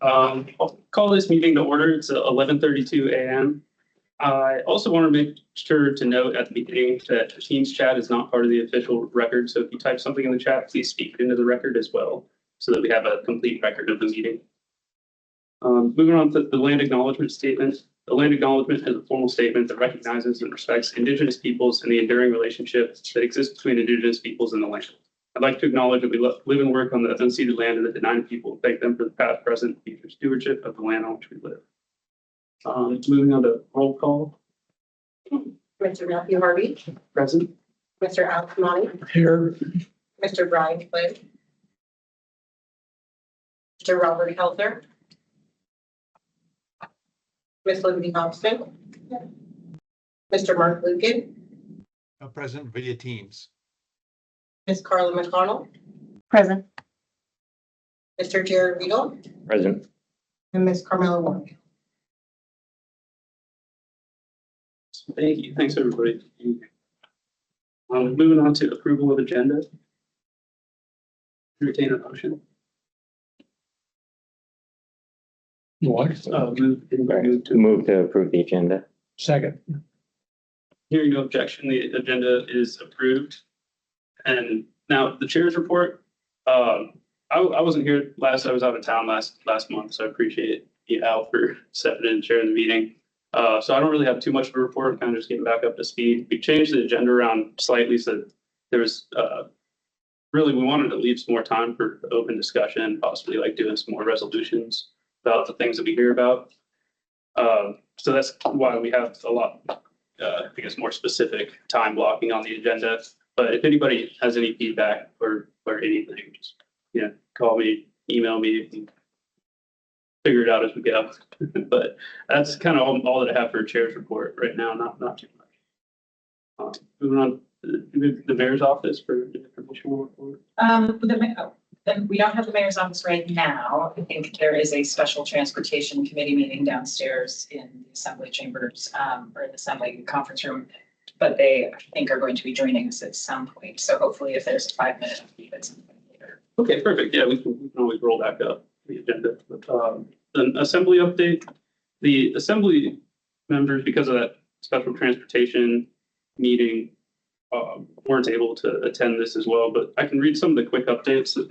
I'll call this meeting to order. It's 11:32 a.m. I also want to make sure to note at the beginning that the Teams chat is not part of the official record. So if you type something in the chat, please speak it into the record as well, so that we have a complete record of the meeting. Moving on to the land acknowledgement statement. The land acknowledgement is a formal statement that recognizes and respects Indigenous peoples and the enduring relationship that exists between Indigenous peoples and the land. I'd like to acknowledge that we live and work on the unceded land of the Dena'ina people. Thank them for the past, present, and future stewardship of the land on which we live. Moving on to roll call. Mr. Matthew Harvey, Present. Mr. Alex Monty, Here. Mr. Brian Flynn, Mr. Robert Helzer, Ms. Lindsay Hobson, Mr. Mark Lukin, Present via Teams. Ms. Carla McConnell, Present. Mr. Jared Weedle, Present. and Ms. Carmela Ward. Thank you. Thanks, everybody. Moving on to approval of agenda. Entertain a motion. Move to approve the agenda. Second. Hearing no objection, the agenda is approved. And now the chair's report. I wasn't here last. I was out of town last month, so I appreciate you, Al, for stepping in and chairing the meeting. So I don't really have too much of a report. Kind of just getting back up to speed. We changed the agenda around slightly, so there was really we wanted to leave some more time for open discussion, possibly like doing some more resolutions about the things that we hear about. So that's why we have a lot, I guess, more specific time blocking on the agenda. But if anybody has any feedback or anything, just call me, email me, and figure it out as we go. But that's kind of all that I have for a chair's report right now. Not too much. Moving on to the mayor's office for the informational report. We don't have the mayor's office right now. I think there is a special transportation committee meeting downstairs in the assembly chambers, or the assembly conference room. But they, I think, are going to be joining us at some point. So hopefully if there's a 5-minute update at some point later. Okay, perfect. Yeah, we can always roll back up the agenda. An assembly update. The assembly members, because of that special transportation meeting, weren't able to attend this as well, but I can read some of the quick updates that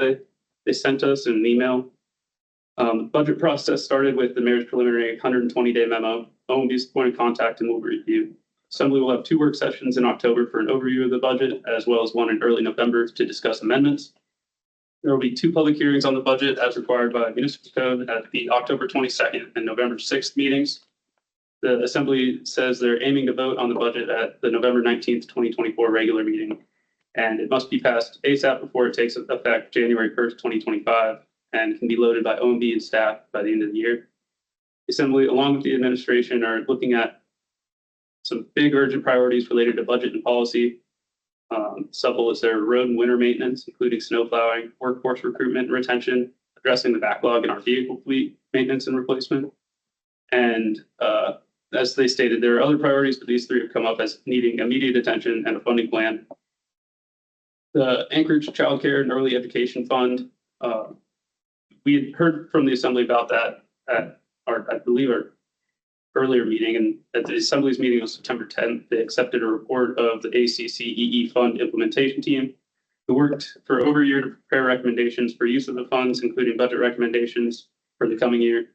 they sent us in an email. The budget process started with the mayor's preliminary 120-day memo. OMB's point of contact and will review. Assembly will have 2 work sessions in October for an overview of the budget, as well as one in early November to discuss amendments. There will be 2 public hearings on the budget as required by municipal code at the October 22nd and November 6th meetings. The assembly says they're aiming to vote on the budget at the November 19th, 2024 regular meeting, and it must be passed ASAP before it takes effect January 1st, 2025, and can be loaded by OMB and staff by the end of the year. The assembly, along with the administration, are looking at some big urgent priorities related to budget and policy. Several is their road and winter maintenance, including snow plowing, workforce recruitment and retention, addressing the backlog in our vehicle fleet maintenance and replacement. And as they stated, there are other priorities, but these 3 have come up as needing immediate attention and a funding plan. The Anchorage Child Care and Early Education Fund, we had heard from the assembly about that at I believe our earlier meeting, and at the assembly's meeting on September 10th, they accepted a report of the ACCEE fund implementation team, who worked for over a year to prepare recommendations for use of the funds, including budget recommendations for the coming year.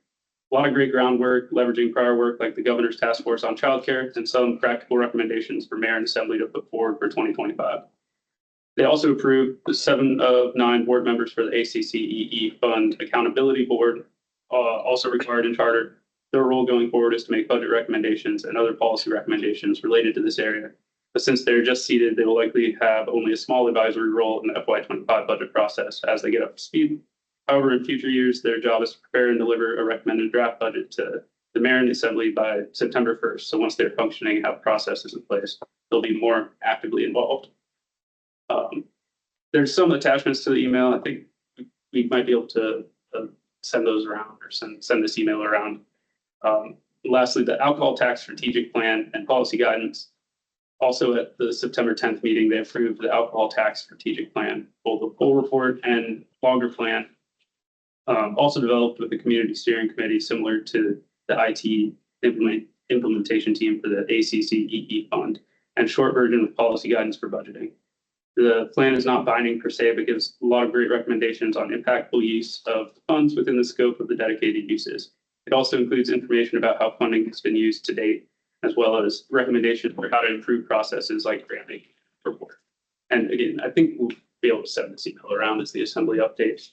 A lot of great groundwork, leveraging prior work like the governor's task force on childcare, and some practical recommendations for mayor and assembly to put forward for 2025. They also approved the 7 of 9 board members for the ACCEE fund accountability board, also required in charter. Their role going forward is to make budget recommendations and other policy recommendations related to this area. But since they're just seated, they will likely have only a small advisory role in the FY25 budget process as they get up to speed. However, in future years, their job is to prepare and deliver a recommended draft budget to the mayor and the assembly by September 1st. So once they're functioning and have processes in place, they'll be more actively involved. There's some attachments to the email. I think we might be able to send those around or send this email around. Lastly, the alcohol tax strategic plan and policy guidance. Also at the September 10th meeting, they approved the alcohol tax strategic plan, both a full report and longer plan. Also developed with the community steering committee, similar to the IT implementation team for the ACCEE fund, and short version with policy guidance for budgeting. The plan is not binding per se, but gives a lot of great recommendations on impactful use of the funds within the scope of the dedicated uses. It also includes information about how funding has been used to date, as well as recommendations for how to improve processes like granting report. And again, I think we'll be able to send this email around as the assembly updates.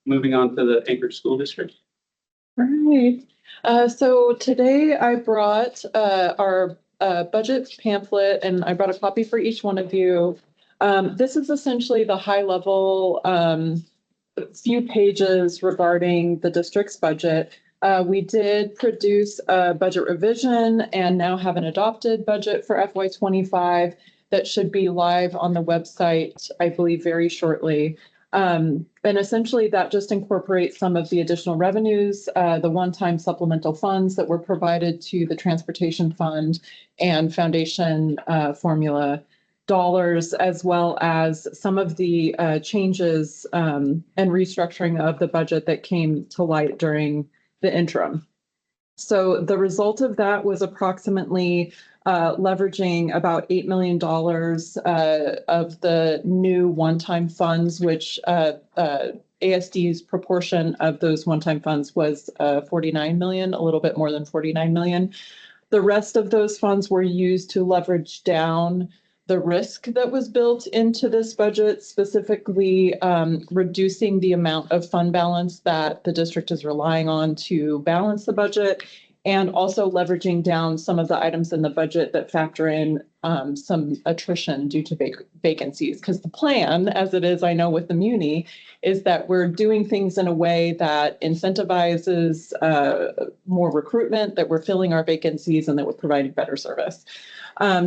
Moving on to the Anchorage School District. Right. So today I brought our budget pamphlet, and I brought a copy for each one of you. This is essentially the high level few pages regarding the district's budget. We did produce a budget revision and now have an adopted budget for FY25 that should be live on the website, I believe, very shortly. And essentially that just incorporates some of the additional revenues, the one-time supplemental funds that were provided to the transportation fund and foundation formula dollars, as well as some of the changes and restructuring of the budget that came to light during the interim. So the result of that was approximately leveraging about $8 million of the new one-time funds, which ASD's proportion of those one-time funds was 49 million, a little bit more than 49 million. The rest of those funds were used to leverage down the risk that was built into this budget, specifically reducing the amount of fund balance that the district is relying on to balance the budget, and also leveraging down some of the items in the budget that factor in some attrition due to vacancies. Because the plan, as it is, I know with the Muni, is that we're doing things in a way that incentivizes more recruitment, that we're filling our vacancies, and that we're providing better service.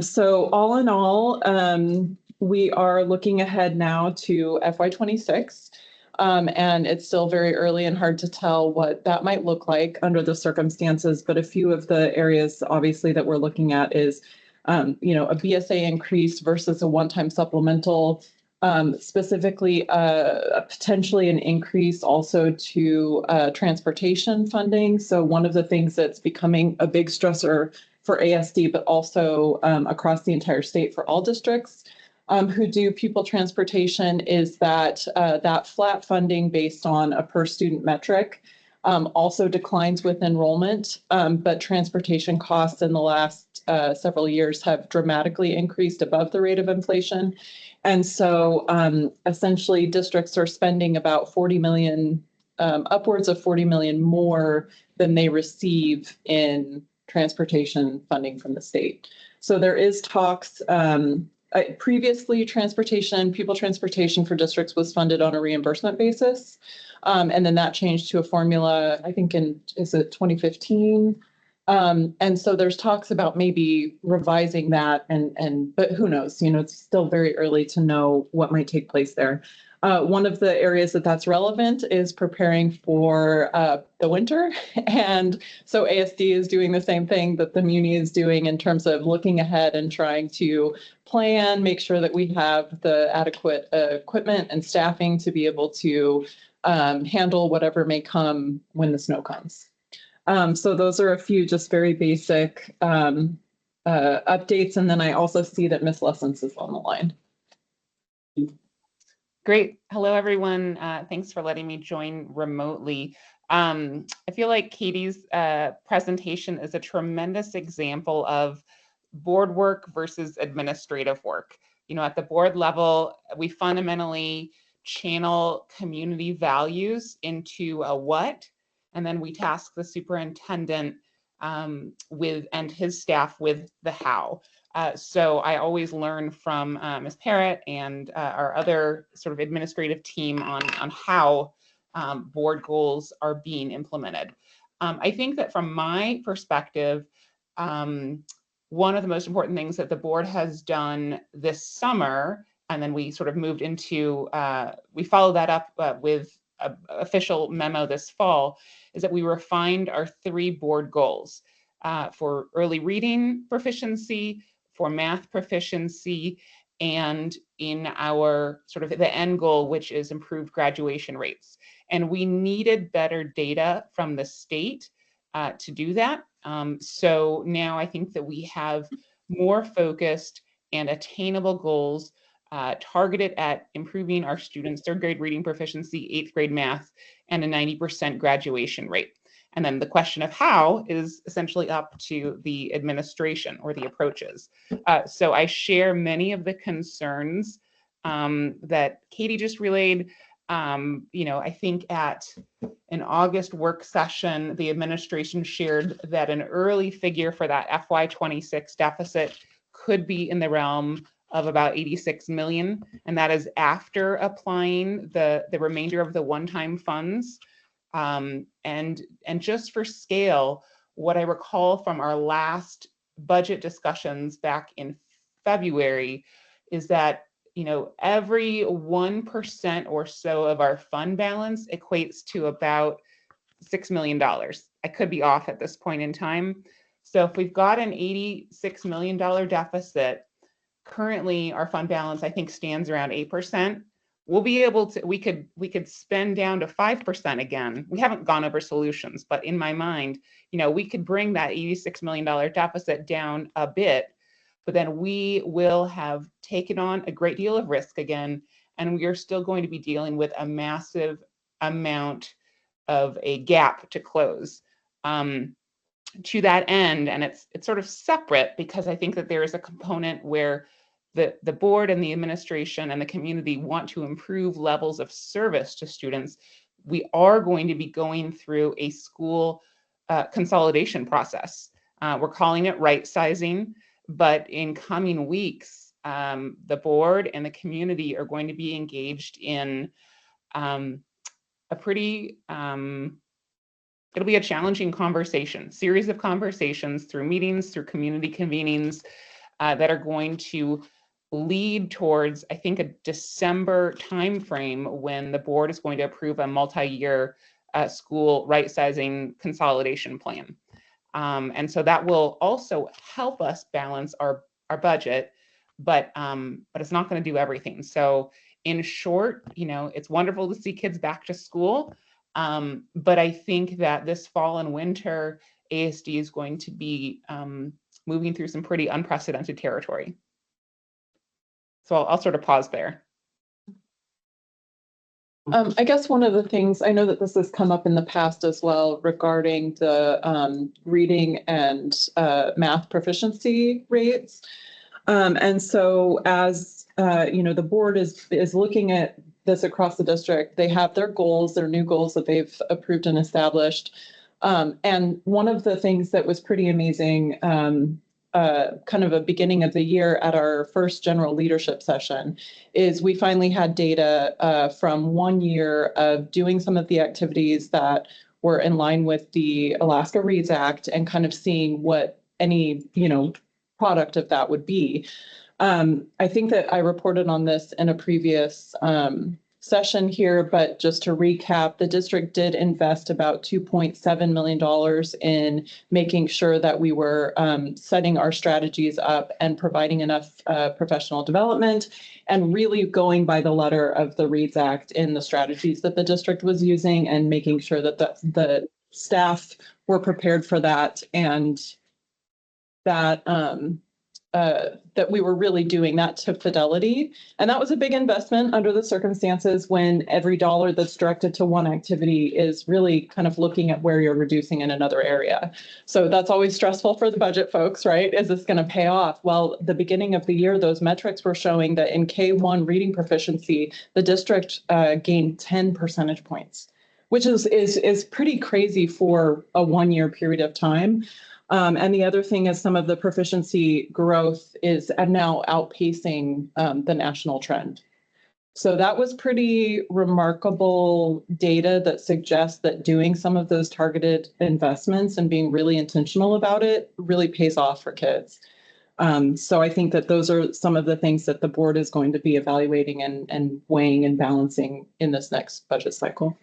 So all in all, we are looking ahead now to FY26. And it's still very early and hard to tell what that might look like under the circumstances. But a few of the areas, obviously, that we're looking at is, a BSA increase versus a one-time supplemental, specifically potentially an increase also to transportation funding. So one of the things that's becoming a big stressor for ASD, but also across the entire state for all districts who do pupil transportation, is that that flat funding based on a per student metric also declines with enrollment, but transportation costs in the last several years have dramatically increased above the rate of inflation. And so essentially districts are spending about 40 million, upwards of 40 million more than they receive in transportation funding from the state. So there is talks. Previously, pupil transportation for districts was funded on a reimbursement basis. And then that changed to a formula, I think is it 2015? And so there's talks about maybe revising that but who knows, it's still very early to know what might take place there. One of the areas that's relevant is preparing for the winter. And so ASD is doing the same thing that the Muni is doing in terms of looking ahead and trying to plan, make sure that we have the adequate equipment and staffing to be able to handle whatever may come when the snow comes. So those are a few just very basic updates. And then I also see that Ms. Lessons is on the line. Great. Hello, everyone. Thanks for letting me join remotely. I feel like Katie's presentation is a tremendous example of board work versus administrative work. At the board level, we fundamentally channel community values into a what, and then we task the superintendent and his staff with the how. So I always learn from Ms. Parrott and our other sort of administrative team on how board goals are being implemented. I think that from my perspective, one of the most important things that the board has done this summer, and then we sort of moved into, we followed that up with an official memo this fall, is that we refined our 3 board goals for early reading proficiency, for math proficiency, and in our sort of the end goal, which is improved graduation rates. And we needed better data from the state to do that. So now I think that we have more focused and attainable goals targeted at improving our students' third grade reading proficiency, eighth grade math, and a 90% graduation rate. And then the question of how is essentially up to the administration or the approaches. So I share many of the concerns that Katie just relayed. I think at an August work session, the administration shared that an early figure for that FY26 deficit could be in the realm of about 86 million, and that is after applying the remainder of the one-time funds. And just for scale, what I recall from our last budget discussions back in February is that every 1% or so of our fund balance equates to about $6 million. I could be off at this point in time. So if we've got an $86 million deficit, currently our fund balance, I think, stands around 8%. We'll be able to, we could spend down to 5% again. We haven't gone over solutions, but in my mind, we could bring that $86 million deficit down a bit, but then we will have taken on a great deal of risk again, and we are still going to be dealing with a massive amount of a gap to close. To that end, and it's sort of separate because I think that there is a component where the board and the administration and the community want to improve levels of service to students. We are going to be going through a school consolidation process. We're calling it right sizing, but in coming weeks, the board and the community are going to be engaged in a pretty, it'll be a challenging series of conversations through meetings, through community convenings that are going to lead towards, I think, a December timeframe when the board is going to approve a multi-year school right-sizing consolidation plan. And so that will also help us balance our budget, but it's not going to do everything. So in short, it's wonderful to see kids back to school, but I think that this fall and winter, ASD is going to be moving through some pretty unprecedented territory. So I'll sort of pause there. I guess one of the things, I know that this has come up in the past as well regarding the reading and math proficiency rates. And so as the board is looking at this across the district, they have their goals, their new goals that they've approved and established. And one of the things that was pretty amazing, kind of a beginning of the year at our first general leadership session, is we finally had data from 1 year of doing some of the activities that were in line with the Alaska Reads Act and kind of seeing what any, product of that would be. I think that I reported on this in a previous session here, but just to recap, the district did invest about $2.7 million in making sure that we were setting our strategies up and providing enough professional development and really going by the letter of the Reads Act in the strategies that the district was using and making sure that the staff were prepared for that and that that we were really doing that to fidelity. And that was a big investment under the circumstances when every dollar that's directed to one activity is really kind of looking at where you're reducing in another area. So that's always stressful for the budget folks, right? Is this going to pay off? Well, the beginning of the year, those metrics were showing that in K1 reading proficiency, the district gained 10 percentage points, which is pretty crazy for a 1 year period of time. And the other thing is some of the proficiency growth is now outpacing the national trend. So that was pretty remarkable data that suggests that doing some of those targeted investments and being really intentional about it really pays off for kids. So I think that those are some of the things that the board is going to be evaluating and weighing and balancing in this next budget cycle.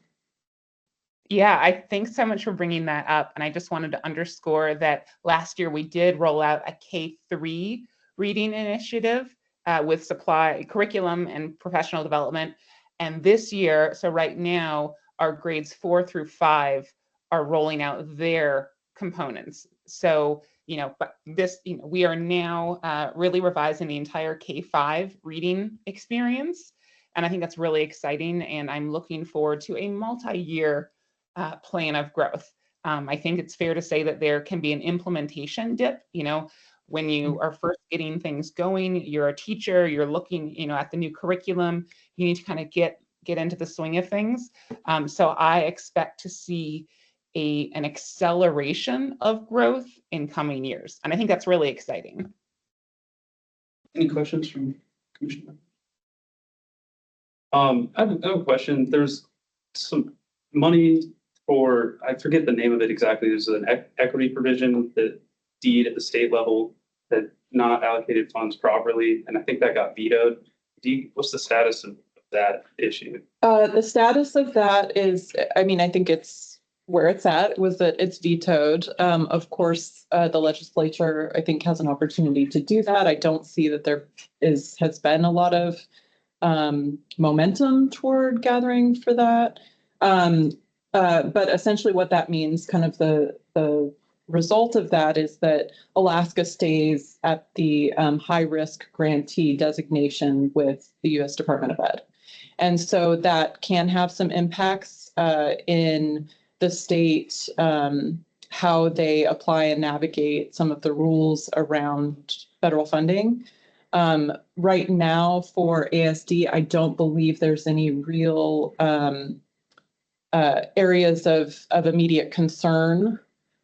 Yeah, I thanks so much for bringing that up. And I just wanted to underscore that last year we did roll out a K3 reading initiative with supply curriculum and professional development. And this year, so right now, our grades 4 through 5 are rolling out their components. So, but this, we are now really revising the entire K-5 reading experience. And I think that's really exciting. And I'm looking forward to a multi-year plan of growth. I think it's fair to say that there can be an implementation dip, when you are first getting things going, you're a teacher, you're looking, at the new curriculum, you need to kind of get into the swing of things. So I expect to see an acceleration of growth in coming years. And I think that's really exciting. Any questions from Commissioner? I have a question. There's some money for, I forget the name of it exactly. There's an equity provision, the deed at the state level that not allocated funds properly. And I think that got vetoed. What's the status of that issue? The status of that is, I think it's where it's at, was that it's vetoed. Of course, the legislature, I think, has an opportunity to do that. I don't see that there has been a lot of momentum toward gathering for that. But essentially what that means, kind of the result of that, is that Alaska stays at the high-risk grantee designation with the U.S. Department of Ed. And so that can have some impacts in the state, how they apply and navigate some of the rules around federal funding. Right now for ASD, I don't believe there's any real areas of immediate concern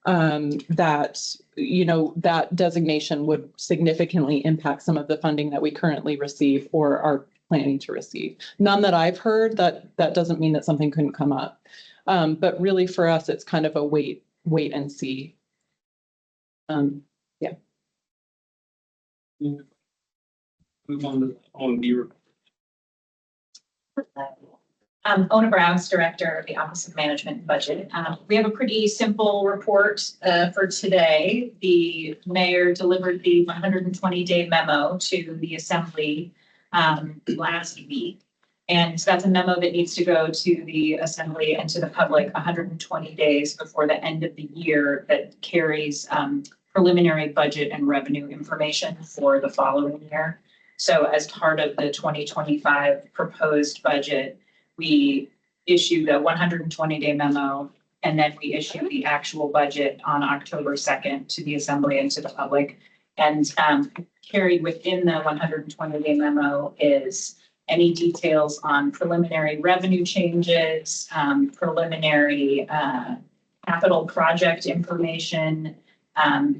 that, that designation would significantly impact some of the funding that we currently receive or are planning to receive. None that I've heard. That doesn't mean that something couldn't come up. But really for us, it's kind of a wait and see. Yeah. Move on to the OMB report. Ona Browse, Director of the Office of Management and Budget. We have a pretty simple report for today. The mayor delivered the 120-day memo to the Assembly last week. And that's a memo that needs to go to the Assembly and to the public 120 days before the end of the year, that carries preliminary budget and revenue information for the following year. So as part of the 2025 proposed budget, we issued a 120-day memo, and then we issued the actual budget on October 2nd to the Assembly and to the public. And carried within the 120-day memo is any details on preliminary revenue changes, preliminary capital project information,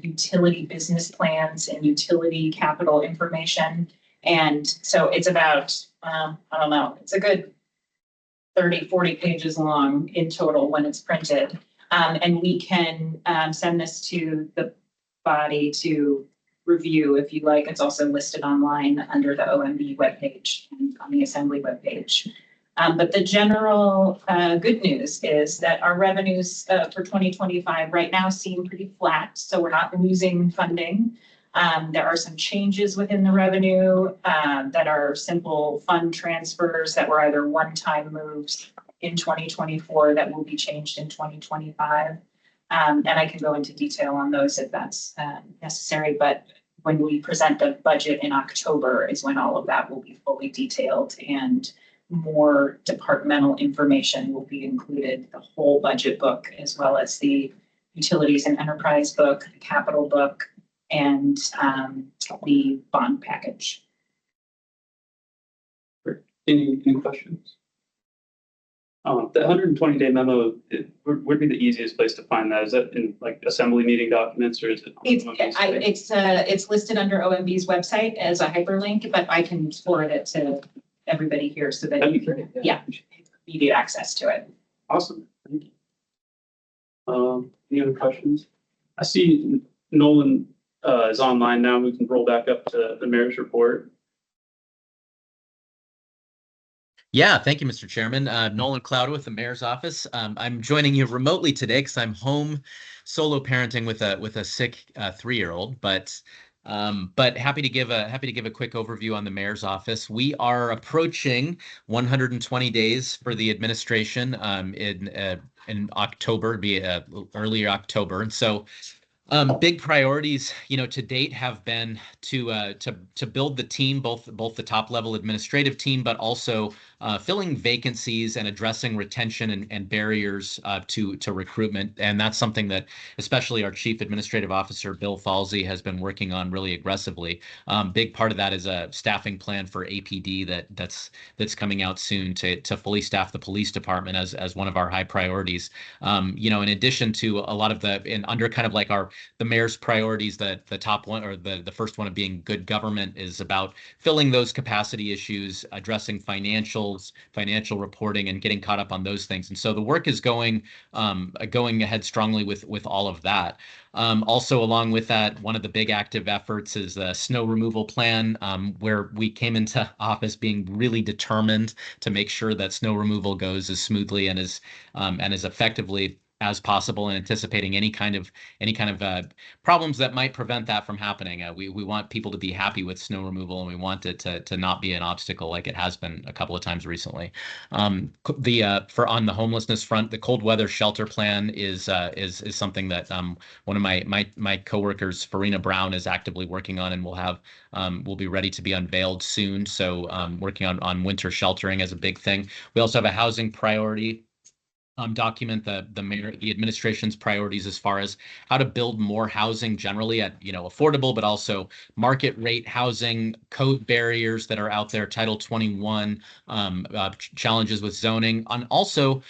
utility business plans, and utility capital information. And so it's about, I don't know, it's a good 30, 40 pages long in total when it's printed. And we can send this to the body to review if you like. It's also listed online under the OMB webpage and on the Assembly webpage. But the general good news is that our revenues for 2025 right now seem pretty flat, so we're not losing funding. There are some changes within the revenue that are simple fund transfers that were either one-time moves in 2024 that will be changed in 2025. And I can go into detail on those if that's necessary, but when we present the budget in October is when all of that will be fully detailed, and more departmental information will be included, the whole budget book, as well as the utilities and enterprise book, the capital book, and the bond package. Any questions? The 120-day memo, would be the easiest place to find that. Is that in like Assembly meeting documents, or is it? It's listed under OMB's website as a hyperlink, but I can forward it to everybody here so that you can, immediate access to it. Awesome, thank you. Any other questions? I see Nolan is online now. We can roll back up to the mayor's report. Yeah, thank you, Mr. Chairman. Nolan Cloud with the Mayor's Office. I'm joining you remotely today because I'm home solo parenting with a sick 3-year-old. But But happy to give a quick overview on the mayor's office. We are approaching 120 days for the administration in October, earlier October, and so. Big priorities, to date have been to build the team, both the top level administrative team, but also filling vacancies and addressing retention and barriers to recruitment. And that's something that especially our Chief Administrative Officer, Bill Falsey, has been working on really aggressively. Big part of that is a staffing plan for APD that's coming out soon to fully staff the police department as one of our high priorities. In addition to a lot of under kind of like the mayor's priorities, the top one or the first one of being good government is about filling those capacity issues, addressing financial reporting, and getting caught up on those things. And so the work is going ahead strongly with all of that. Also, along with that, one of the big active efforts is the snow removal plan, where we came into office being really determined to make sure that snow removal goes as smoothly and as effectively as possible, and anticipating any kind of problems that might prevent that from happening. We want people to be happy with snow removal, and we want it to not be an obstacle like it has been a couple of times recently. On the homelessness front, the cold weather shelter plan is something that one of my coworkers, Farina Brown, is actively working on, and will be ready to be unveiled soon. So working on winter sheltering as a big thing. We also have a housing priority document, the administration's priorities as far as how to build more housing generally at affordable, but also market rate housing, code barriers that are out there, Title 21 challenges with zoning, and also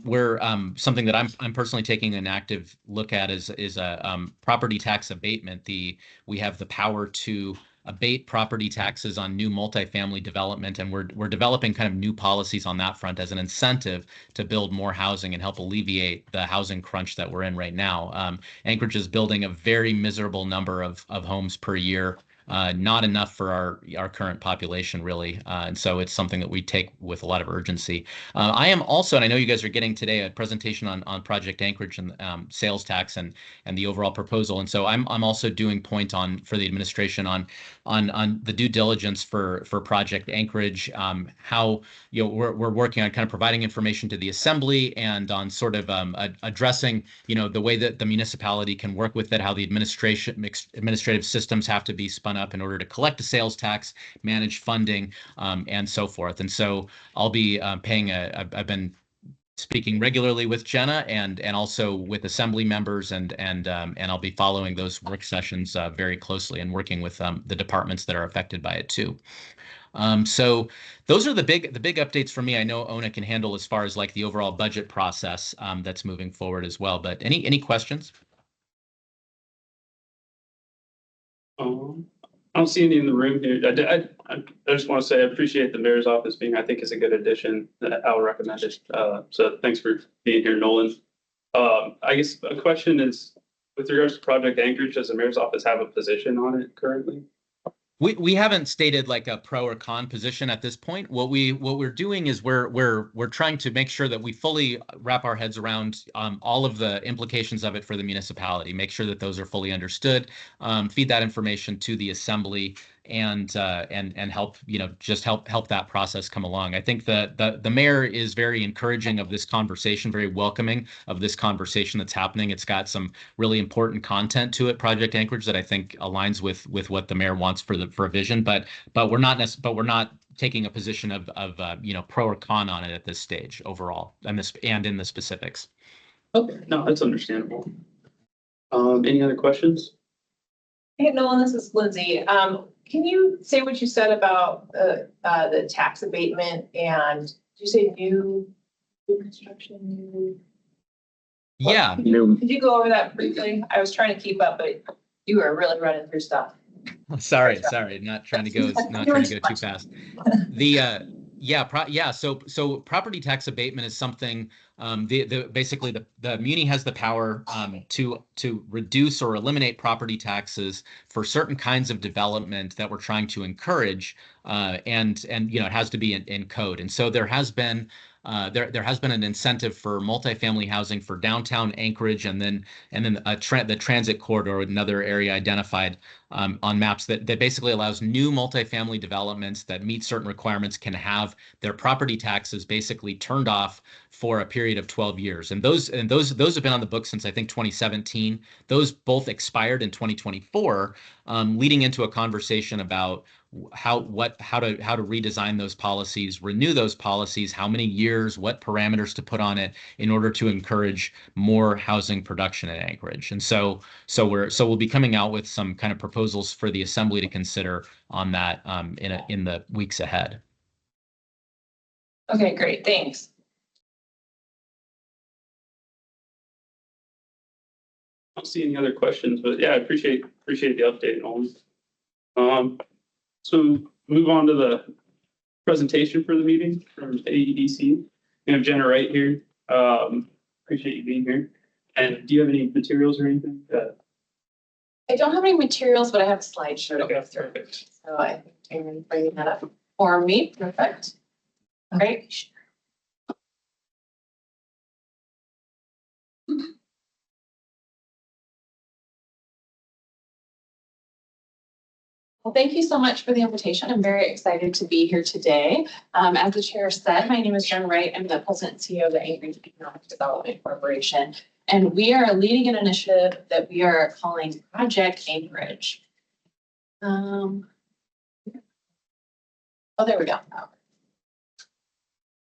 where something that I'm personally taking an active look at is a property tax abatement. We have the power to abate property taxes on new multifamily development, and we're developing kind of new policies on that front as an incentive to build more housing and help alleviate the housing crunch that we're in right now. Anchorage is building a very miserable number of homes per year. Not enough for our current population, really. And so it's something that we take with a lot of urgency. I am also, and I know you guys are getting today a presentation on Project Anchorage and sales tax and the overall proposal. And so I'm also doing point for the administration on the due diligence for Project Anchorage, how we're working on kind of providing information to the assembly and on sort of addressing the way that the municipality can work with it, how the administrative systems have to be spun up in order to collect a sales tax, manage funding, and so forth. And so I'll be I've been speaking regularly with Jenna and also with assembly members, and I'll be following those work sessions very closely and working with the departments that are affected by it too. So those are the big updates for me. I know Ona can handle as far as like the overall budget process that's moving forward as well. But any questions? I don't see any in the room here. I just want to say I appreciate the mayor's office I think is a good addition. I'll recommend it. So thanks for being here, Nolan. I guess a question is, with regards to Project Anchorage, does the mayor's office have a position on it currently? We haven't stated like a pro or con position at this point. What we're doing is we're trying to make sure that we fully wrap our heads around all of the implications of it for the municipality, make sure that those are fully understood, feed that information to the assembly, and help just help that process come along. I think the mayor is very encouraging of this conversation, very welcoming of this conversation that's happening. It's got some really important content to it, Project Anchorage, that I think aligns with what the mayor wants for a vision. But we're not taking a position of pro or con on it at this stage overall, and in the specifics. Okay, no, that's understandable. Any other questions? Hey, Nolan, this is Lindsay. Can you say what you said about the tax abatement, and did you say new construction? Yeah. Could you go over that briefly? I was trying to keep up, but you were really running through stuff. Sorry, not trying to go too fast. So property tax abatement is something basically the muni has the power to reduce or eliminate property taxes for certain kinds of development that we're trying to encourage, and you know, it has to be in code. And so there has been an incentive for multifamily housing for downtown Anchorage, and then the transit corridor, another area identified on maps that basically allows new multifamily developments that meet certain requirements can have their property taxes basically turned off for a period of 12 years. And those have been on the books since I think 2017. Those both expired in 2024, leading into a conversation about how to redesign those policies, renew those policies, how many years, what parameters to put on it in order to encourage more housing production in Anchorage. And so we'll be coming out with some kind of proposals for the Assembly to consider on that in the weeks ahead. Okay, great, thanks. I don't see any other questions, but yeah, I appreciate the update, Nolan. So move on to the presentation for the meeting from AEDC. We have Jenna Wright here. Appreciate you being here. And do you have any materials or anything? I don't have any materials, but I have a slideshow to Okay, go through. perfect. So I think Aaron bringing that up for me, perfect. Great. Well, thank you so much for the invitation. I'm very excited to be here today. As the chair said, my name is Jen Wright. I'm the president and CEO of the Anchorage Economic Development Corporation. And we are leading an initiative that we are calling Project Anchorage. Oh, there we go.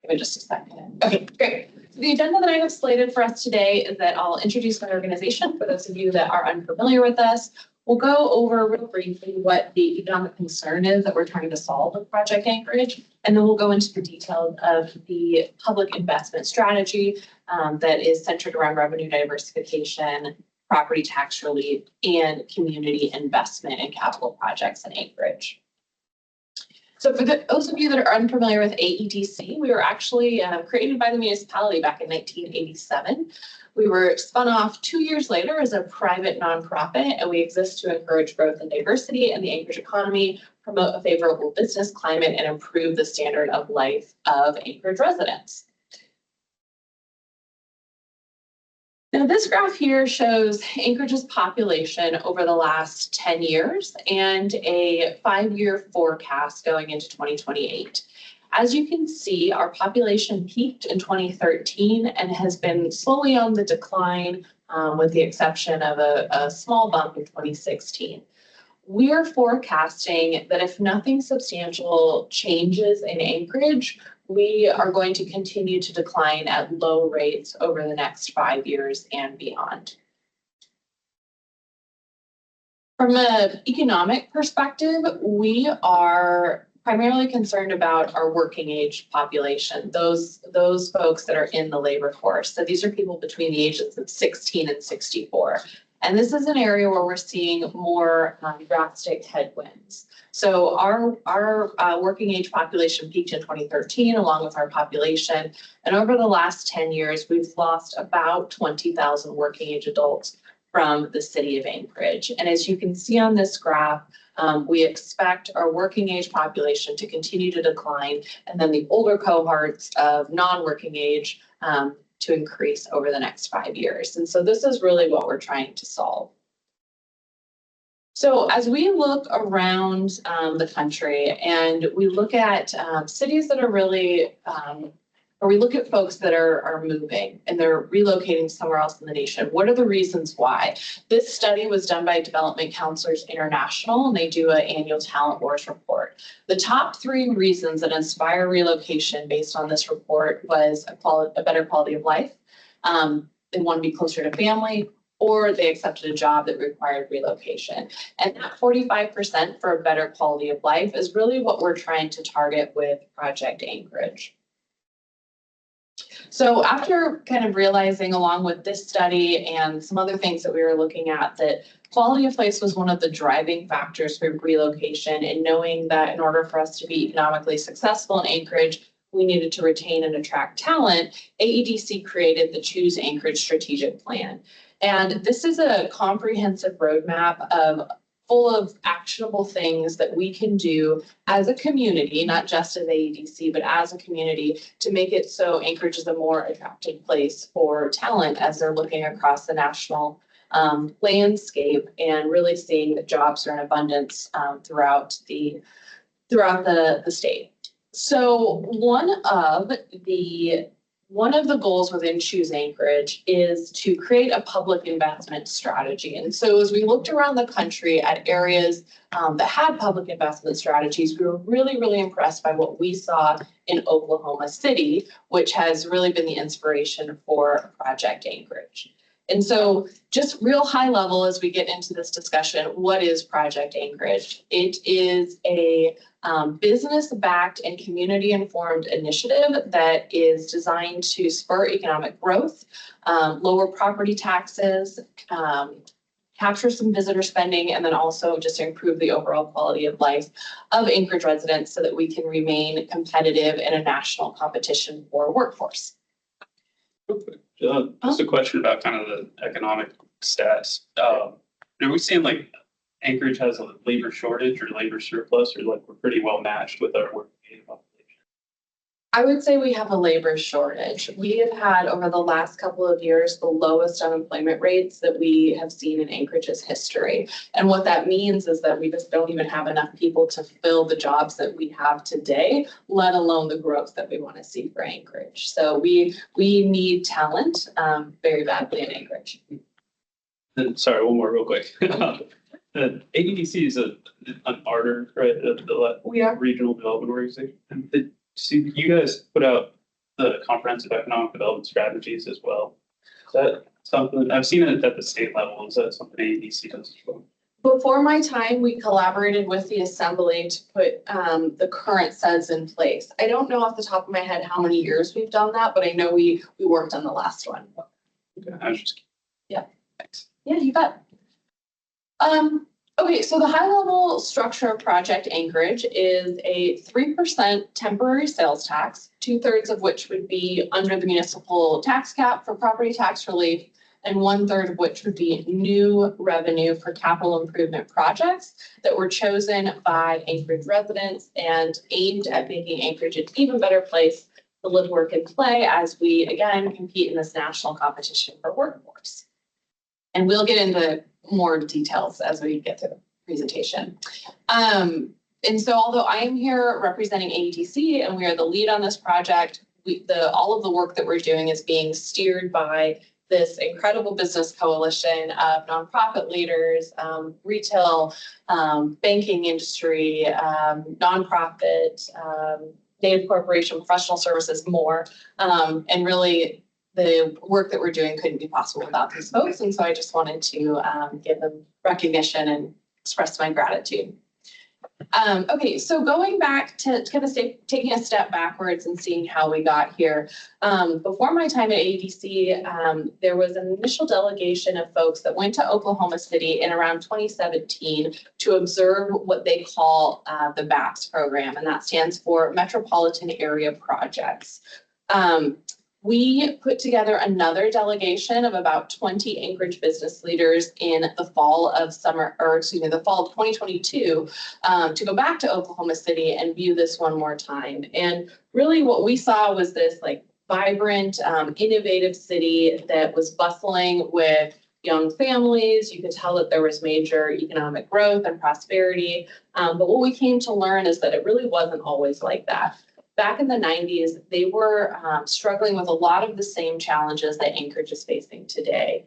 Give me just a second. Okay, great. So the agenda that I have slated for us today is that I'll introduce my organization for those of you that are unfamiliar with us. We'll go over real briefly what the economic concern is that we're trying to solve with Project Anchorage, and then we'll go into the details of the public investment strategy that is centered around revenue diversification, property tax relief, and community investment in capital projects in Anchorage. So for those of you that are unfamiliar with AEDC, we were actually created by the municipality back in 1987. We were spun off 2 years later as a private nonprofit, and we exist to encourage growth and diversity in the Anchorage economy, promote a favorable business climate, and improve the standard of life of Anchorage residents. Now, this graph here shows Anchorage's population over the last 10 years and a 5-year forecast going into 2028. As you can see, our population peaked in 2013 and has been slowly on the decline, with the exception of a small bump in 2016. We are forecasting that if nothing substantial changes in Anchorage, we are going to continue to decline at low rates over the next 5 years and beyond. From an economic perspective, we are primarily concerned about our working age population, those folks that are in the labor force. So these are people between the ages of 16 and 64. And this is an area where we're seeing more drastic headwinds. So our working age population peaked in 2013 along with our population. And over the last 10 years, we've lost about 20,000 working age adults from the city of Anchorage. And as you can see on this graph, we expect our working age population to continue to decline, and then the older cohorts of non-working age to increase over the next 5 years. And so this is really what we're trying to solve. So as we look around the country and we look at cities that are really, or we look at folks that are moving and they're relocating somewhere else in the nation, what are the reasons why? This study was done by Development Counselors International, and they do an annual Talent Wars report. The top 3 reasons that inspire relocation based on this report was a better quality of life. They want to be closer to family, or they accepted a job that required relocation. And that 45% for a better quality of life is really what we're trying to target with Project Anchorage. So after kind of realizing, along with this study and some other things that we were looking at, that quality of life was one of the driving factors for relocation, and knowing that in order for us to be economically successful in Anchorage, we needed to retain and attract talent, AEDC created the Choose Anchorage Strategic Plan. And this is a comprehensive roadmap full of actionable things that we can do as a community, not just as AEDC, but as a community, to make it so Anchorage is a more attractive place for talent as they're looking across the national landscape and really seeing that jobs are in abundance throughout the state. So one of the goals within Choose Anchorage is to create a public investment strategy. And so as we looked around the country at areas that had public investment strategies, we were really, really impressed by what we saw in Oklahoma City, which has really been the inspiration for Project Anchorage. And so just real high level as we get into this discussion, what is Project Anchorage? It is a business-backed and community-informed initiative that is designed to spur economic growth, lower property taxes, capture some visitor spending, and then also just improve the overall quality of life of Anchorage residents so that we can remain competitive in a national competition for workforce. Just a question about kind of the economic stats. Are we seeing like Anchorage has a labor shortage or labor surplus, or like we're pretty well matched with our working population? I would say we have a labor shortage. We have had over the last couple of years the lowest unemployment rates that we have seen in Anchorage's history. And what that means is that we just don't even have enough people to fill the jobs that we have today, let alone the growth that we want to see for Anchorage. So we need talent very badly in Anchorage. And sorry, one more real quick. The AEDC is an ARDER, right? We are. Regional Development Organization. And see, you guys put out the comprehensive economic development strategies as well. Is that something, I've seen it at the state level, is that something AEDC does as well? Before my time, we collaborated with the Assembly to put the current SEDS in place. I don't know off the top of my head how many years we've done that, but I know we worked on the last one. Okay, I was just. Yeah. Thanks. Yeah, you bet. Okay, so the high level structure of Project Anchorage is a 3% temporary sales tax, 2/3 of which would be under the municipal tax cap for property tax relief, and 1/3 of which would be new revenue for capital improvement projects that were chosen by Anchorage residents and aimed at making Anchorage an even better place to live, work, and play as we, again, compete in this national competition for workforce. And we'll get into more details as we get to the presentation. And so although I am here representing AEDC and we are the lead on this project, all of the work that we're doing is being steered by this incredible business coalition of nonprofit leaders, retail, banking industry, nonprofit, native corporation, professional services, more, and really the work that we're doing couldn't be possible without these folks. And so I just wanted to give them recognition and express my gratitude. Okay, so going back to kind of taking a step backwards and seeing how we got here. Before my time at AEDC, there was an initial delegation of folks that went to Oklahoma City in around 2017 to observe what they call the MAPS program, and that stands for Metropolitan Area Projects. We put together another delegation of about 20 Anchorage business leaders in the fall of 2022 to go back to Oklahoma City and view this one more time. And really what we saw was this like vibrant, innovative city that was bustling with young families. You could tell that there was major economic growth and prosperity. But what we came to learn is that it really wasn't always like that. Back in the 90s, they were struggling with a lot of the same challenges that Anchorage is facing today.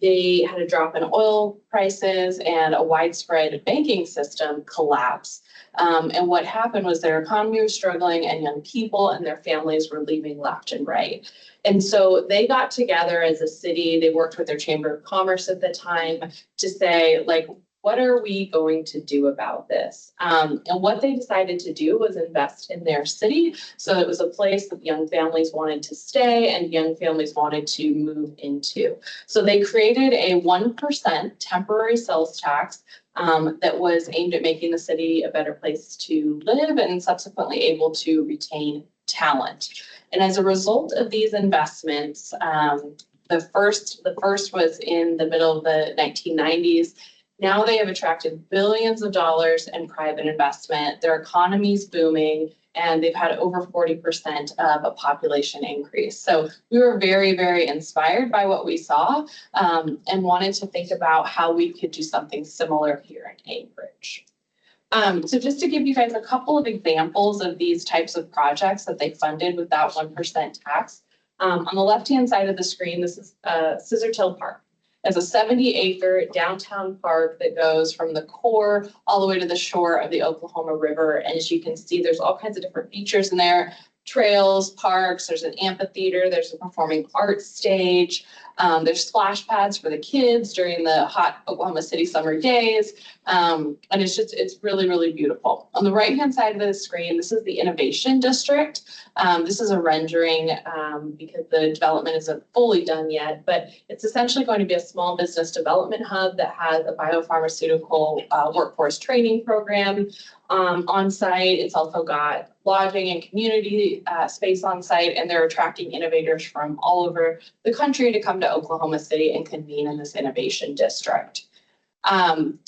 They had a drop in oil prices and a widespread banking system collapse. And what happened was their economy was struggling and young people and their families were leaving left and right. And so they got together as a city. They worked with their Chamber of Commerce at the time to say, like, what are we going to do about this? And what they decided to do was invest in their city. So it was a place that young families wanted to stay and young families wanted to move into. So they created a 1% temporary sales tax that was aimed at making the city a better place to live and subsequently able to retain talent. And as a result of these investments, the first was in the middle of the 1990s. Now they have attracted billions of dollars in private investment. Their economy's booming, and they've had over 40% of a population increase. So we were very, very inspired by what we saw, and wanted to think about how we could do something similar here in Anchorage. So just to give you guys a couple of examples of these types of projects that they funded with that 1% tax. On the left-hand side of the screen, this is Scissortail Park. It's a 70-acre downtown park that goes from the core all the way to the shore of the Oklahoma River. And as you can see, there's all kinds of different features in there. Trails, parks, there's an amphitheater, there's a performing arts stage, there's splash pads for the kids during the hot Oklahoma City summer days. And it's really, really beautiful. On the right-hand side of the screen, this is the Innovation District. This is a rendering because the development isn't fully done yet, but it's essentially going to be a small business development hub that has a biopharmaceutical workforce training program on site. It's also got lodging and community space on site, and they're attracting innovators from all over the country to come to Oklahoma City and convene in this innovation district. On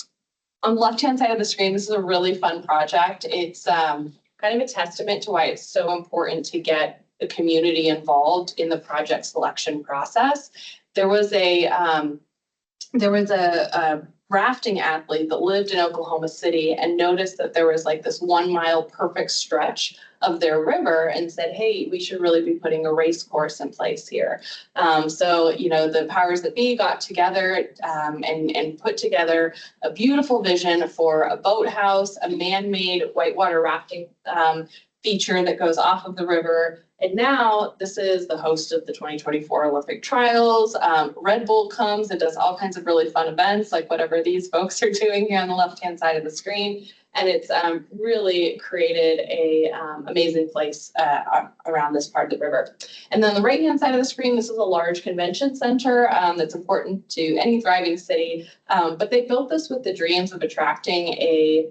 the left-hand side of the screen, this is a really fun project. It's kind of a testament to why it's so important to get the community involved in the project selection process. There was a rafting athlete that lived in Oklahoma City and noticed that there was like this 1 mile perfect stretch of their river and said, hey, we should really be putting a race course in place here. So, the powers that be got together and put together a beautiful vision for a boathouse, a man-made whitewater rafting feature that goes off of the river. And now this is the host of the 2024 Olympic trials. Red Bull comes and does all kinds of really fun events, like whatever these folks are doing here on the left-hand side of the screen. And it's really created a amazing place around this part of the river. And then the right-hand side of the screen, this is a large convention center that's important to any thriving city. But they built this with the dreams of attracting a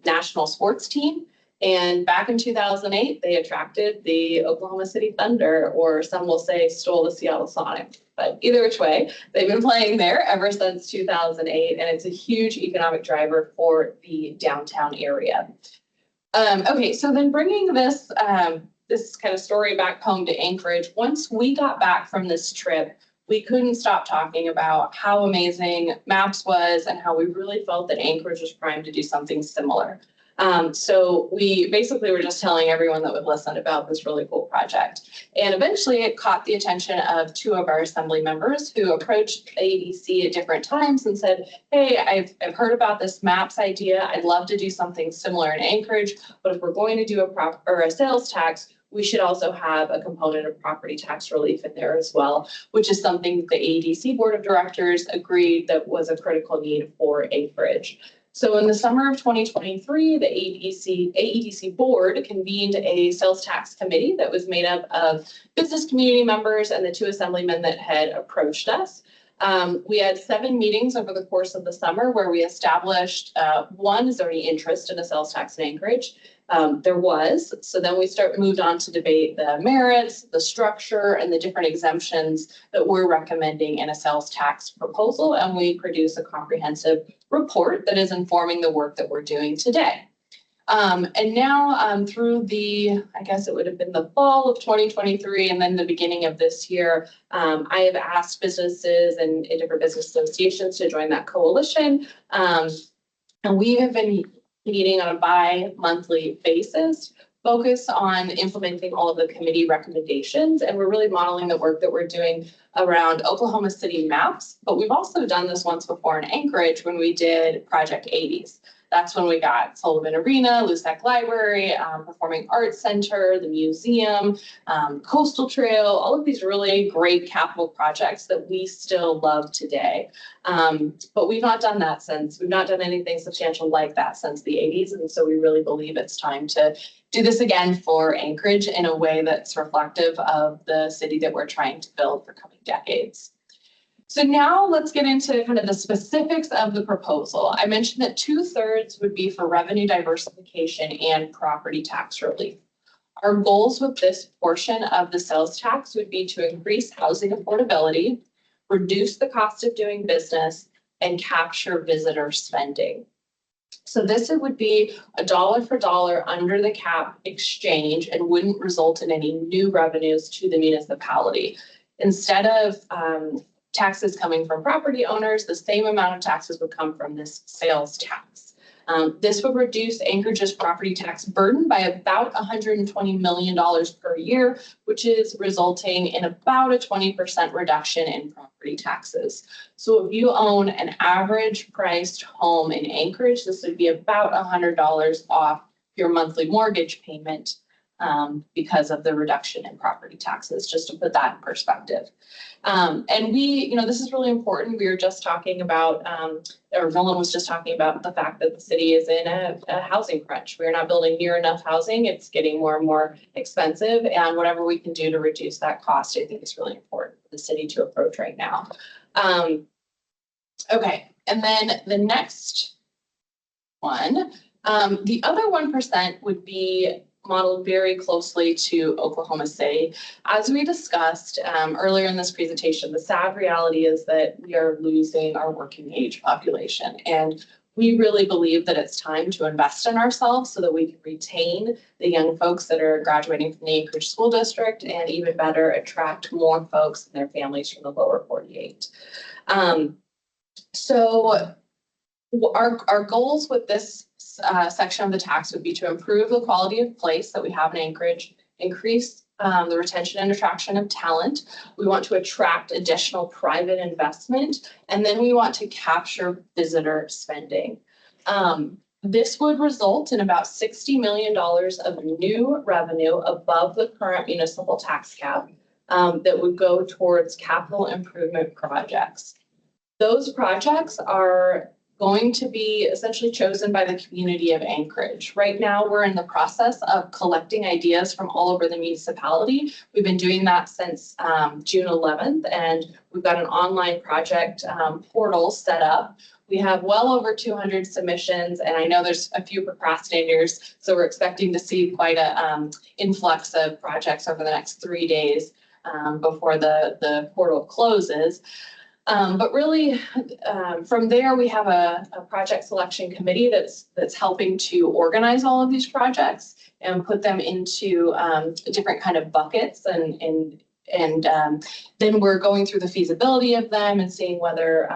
national sports team. And back in 2008, they attracted the Oklahoma City Thunder, or some will say stole the Seattle Sonics. But either which way, they've been playing there ever since 2008, and it's a huge economic driver for the downtown area. Okay, so then bringing this this kind of story back home to Anchorage, once we got back from this trip, we couldn't stop talking about how amazing MAPS was and how we really felt that Anchorage was primed to do something similar. So we basically were just telling everyone that would listen about this really cool project. And eventually it caught the attention of 2 of our assembly members who approached AEDC at different times and said, hey, I've heard about this MAPS idea. I'd love to do something similar in Anchorage, but if we're going to do a sales tax, we should also have a component of property tax relief in there as well, which is something the AEDC Board of Directors agreed that was a critical need for Anchorage. So in the summer of 2023, the AEDC board convened a sales tax committee that was made up of business community members and the 2 assemblymen that had approached us. We had 7 meetings over the course of the summer where we established, one, is there any interest in a sales tax in Anchorage? There was. So then we moved on to debate the merits, the structure, and the different exemptions that we're recommending in a sales tax proposal. And we produce a comprehensive report that is informing the work that we're doing today. And now through I guess it would have been the fall of 2023 and then the beginning of this year, I have asked businesses and different business associations to join that coalition. And we have been meeting on a bi-monthly basis, focus on implementing all of the committee recommendations. And we're really modeling the work that we're doing around Oklahoma City MAPS. But we've also done this once before in Anchorage when we did Project 80s. That's when we got Sullivan Arena, Lusac Library, Performing Arts Center, the museum, Coastal Trail, all of these really great capital projects that we still love today. But we've not done that we've not done anything substantial like that since the 80s. And so we really believe it's time to do this again for Anchorage in a way that's reflective of the city that we're trying to build for coming decades. So now let's get into kind of the specifics of the proposal. I mentioned that 2/3 would be for revenue diversification and property tax relief. Our goals with this portion of the sales tax would be to increase housing affordability, reduce the cost of doing business, and capture visitor spending. So this would be a dollar for dollar under the cap exchange and wouldn't result in any new revenues to the municipality. Instead of taxes coming from property owners, the same amount of taxes would come from this sales tax. This would reduce Anchorage's property tax burden by about $120 million per year, which is resulting in about a 20% reduction in property taxes. So if you own an average priced home in Anchorage, this would be about $100 off your monthly mortgage payment because of the reduction in property taxes, just to put that in perspective. And we, this is really important. We were just talking about, or Nolan was just talking about the fact that the city is in a housing crunch. We're not building near enough housing. It's getting more and more expensive, and whatever we can do to reduce that cost, I think is really important for the city to approach right now. Okay, and then the next one, the other 1% would be modeled very closely to Oklahoma City. As we discussed earlier in this presentation, the sad reality is that we are losing our working age population. And we really believe that it's time to invest in ourselves so that we can retain the young folks that are graduating from the Anchorage School District, and even better, attract more folks and their families from the lower 48. So our goals with this section of the tax would be to improve the quality of place that we have in Anchorage, increase the retention and attraction of talent. We want to attract additional private investment, and then we want to capture visitor spending. This would result in about $60 million of new revenue above the current municipal tax cap that would go towards capital improvement projects. Those projects are going to be essentially chosen by the community of Anchorage. Right now, we're in the process of collecting ideas from all over the municipality. We've been doing that since June 11th, and we've got an online project portal set up. We have well over 200 submissions, and I know there's a few procrastinators, so we're expecting to see quite a influx of projects over the next 3 days before the portal closes. But really, from there, we have a project selection committee that's helping to organize all of these projects and put them into different kind of buckets, and then we're going through the feasibility of them and seeing whether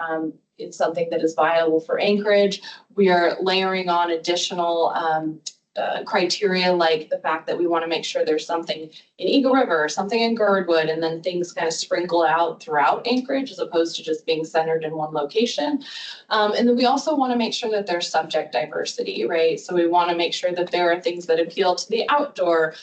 it's something that is viable for Anchorage. We are layering on additional criteria, like the fact that we want to make sure there's something in Eagle River or something in Girdwood, and then things kind of sprinkle out throughout Anchorage as opposed to just being centered in one location. And then we also want to make sure that there's subject diversity, right? So we want to make sure that there are things that appeal to the outdoor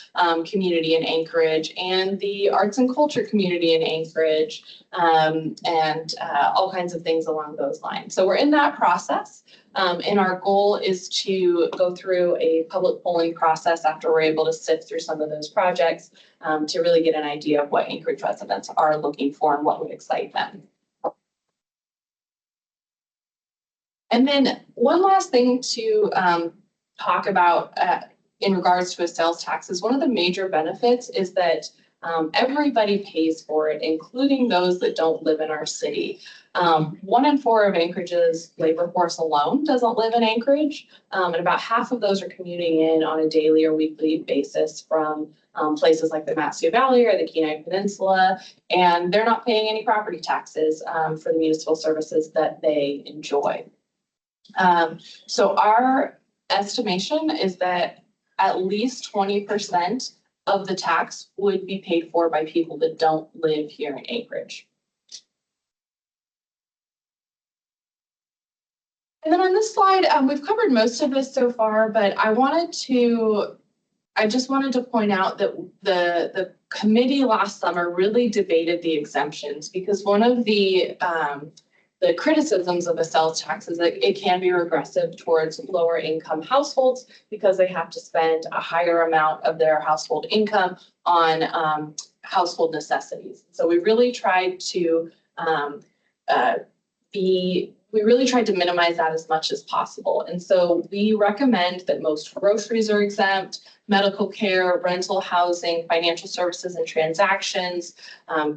community in Anchorage and the arts and culture community in Anchorage, and all kinds of things along those lines. So we're in that process. And our goal is to go through a public polling process after we're able to sift through some of those projects to really get an idea of what Anchorage residents are looking for and what would excite them. And then one last thing to talk about in regards to a sales tax is one of the major benefits is that everybody pays for it, including those that don't live in our city. 1 in 4 of Anchorage's labor force alone doesn't live in Anchorage, and about half of those are commuting in on a daily or weekly basis from places like the Mat-Su Valley or the Kenai Peninsula, and they're not paying any property taxes for the municipal services that they enjoy. So our estimation is that at least 20% of the tax would be paid for by people that don't live here in Anchorage. And then on this slide, we've covered most of this so far, but I just wanted to point out that the committee last summer really debated the exemptions, because one of the criticisms of a sales tax is that it can be regressive towards lower income households because they have to spend a higher amount of their household income on household necessities. So we really tried to we really tried to minimize that as much as possible. And so we recommend that most groceries are exempt, medical care, rental housing, financial services and transactions,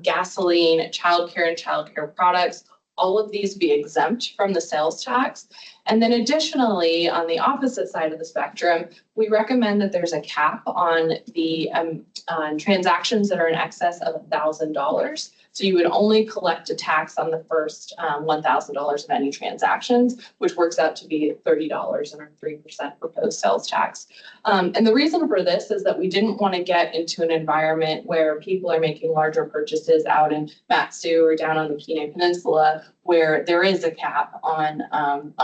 gasoline, childcare and childcare products, all of these be exempt from the sales tax. And then additionally, on the opposite side of the spectrum, we recommend that there's a cap on the on transactions that are in excess of $1,000. So you would only collect a tax on the first $1,000 of any transactions, which works out to be $30 and our 3% proposed sales tax. And the reason for this is that we didn't want to get into an environment where people are making larger purchases out in Mat-Su or down on the Kenai Peninsula, where there is a cap on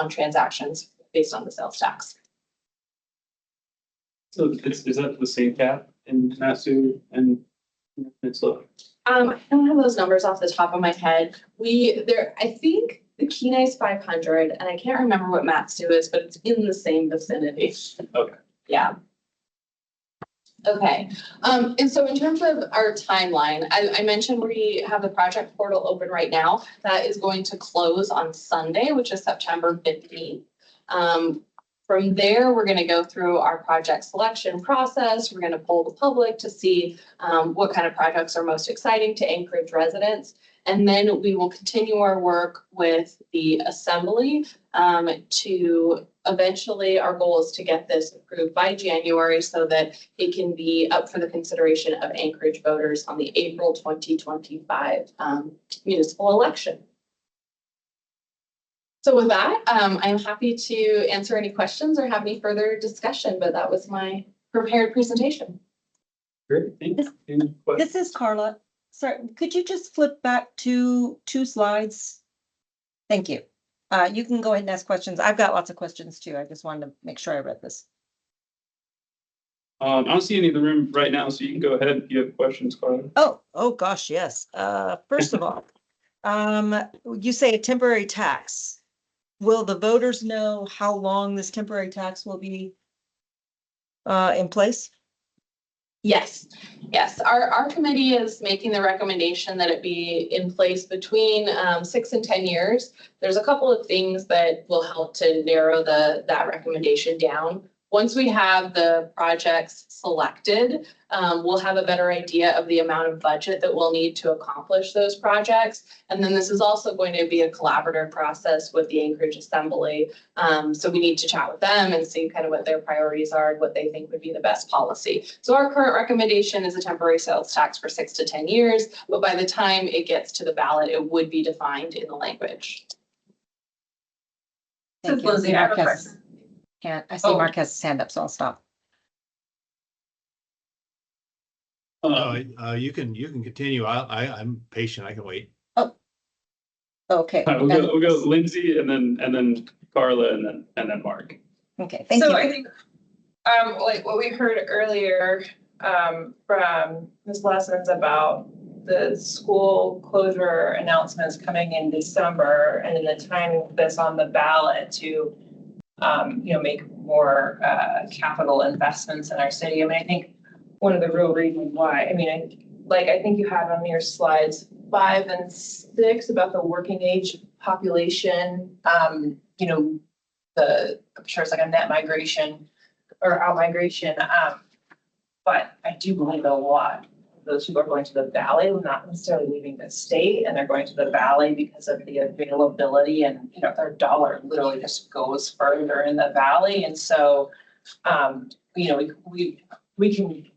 transactions based on the sales tax. So is that the same cap in Mat-Su and Peninsula? I don't have those numbers off the top of my head. I think the Kenai's 500, and I can't remember what Mat-Su is, but it's in the same vicinity. Okay. Yeah. Okay, and so in terms of our timeline, I mentioned we have the project portal open right now. That is going to close on Sunday, which is September 15th. From there, we're going to go through our project selection process. We're going to poll the public to see what kind of projects are most exciting to Anchorage residents. And then we will continue our work with the assembly to eventually, our goal is to get this approved by January so that it can be up for the consideration of Anchorage voters on the April 2025 municipal election. So with that, I'm happy to answer any questions or have any further discussion, but that was my prepared presentation. Great, thank you. Any questions? This is Carla. Sorry, could you just flip back to 2 slides? Thank you. You can go ahead and ask questions. I've got lots of questions too. I just wanted to make sure I read this. I don't see any in the room right now, so you can go ahead if you have questions, Carla. Oh gosh, yes. First of all, you say a temporary tax. Will the voters know how long this temporary tax will be in place? Yes, our committee is making the recommendation that it be in place between 6 and 10 years. There's a couple of things that will help to narrow that recommendation down. Once we have the projects selected, we'll have a better idea of the amount of budget that we'll need to accomplish those projects. And then this is also going to be a collaborative process with the Anchorage Assembly. So we need to chat with them and see kind of what their priorities are and what they think would be the best policy. So our current recommendation is a temporary sales tax for 6 to 10 years, but by the time it gets to the ballot, it would be defined in the language. Thank you. Lizzie, I have a question. I see Mark has his hand up, so I'll stop. You can continue. I'm patient. I can wait. Okay. All right, we'll go Lindsay and then Carla and then Mark. Okay, thank you. So I think, like what we heard earlier, from Ms. Lessons about the school closure announcements coming in December and then the timing of this on the ballot to, make more, capital investments in our city. I mean, I think one of the real reasons why, I think you had on your slides 5 and 6 about the working age population, I'm sure it's like a net migration or out migration. But I do believe a lot of those people are going to the valley, not necessarily leaving the state, and they're going to the valley because of the availability and, their dollar literally just goes further in the valley. And so, we can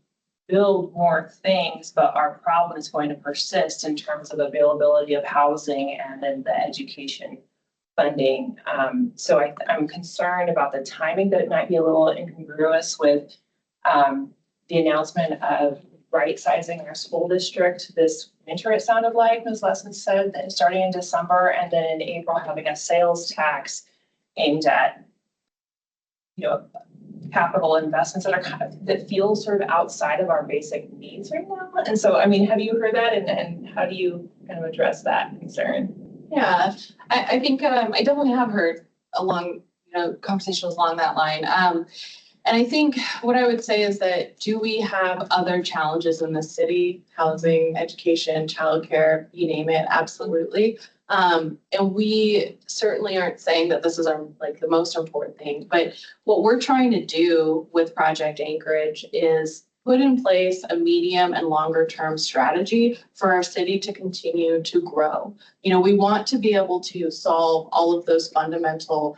build more things, but our problem is going to persist in terms of availability of housing and then the education funding. So I'm concerned about the timing, that it might be a little incongruous with the announcement of right sizing our school district this winter, it sounded like Ms. Lessons said, that starting in December and then in April having a sales tax aimed at, capital investments that feel sort of outside of our basic needs right now. And so, have you heard that, and how do you kind of address that concern? Yeah, I think I definitely have heard conversations along that line. And I think what I would say is that, do we have other challenges in the city? Housing, education, childcare, you name it, absolutely. And we certainly aren't saying that this is our, like, the most important thing, but what we're trying to do with Project Anchorage is put in place a medium and longer term strategy for our city to continue to grow. You know, we want to be able to solve all of those fundamental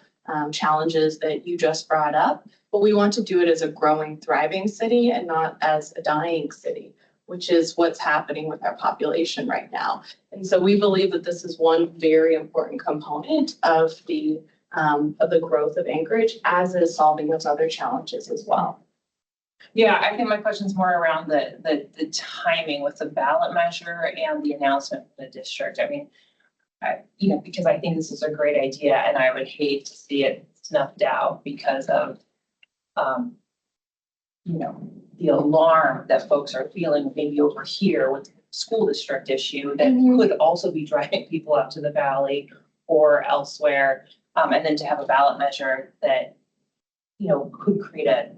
challenges that you just brought up, but we want to do it as a growing, thriving city and not as a dying city, which is what's happening with our population right now. And so we believe that this is one very important component of the growth of Anchorage, as is solving those other challenges as well. Yeah, I think my question's more around the timing with the ballot measure and the announcement from the district. I mean, because I think this is a great idea and I would hate to see it snuffed out because of, the alarm that folks are feeling maybe over here with the school district issue that could also be driving people up to the valley or elsewhere. And then to have a ballot measure that, could create a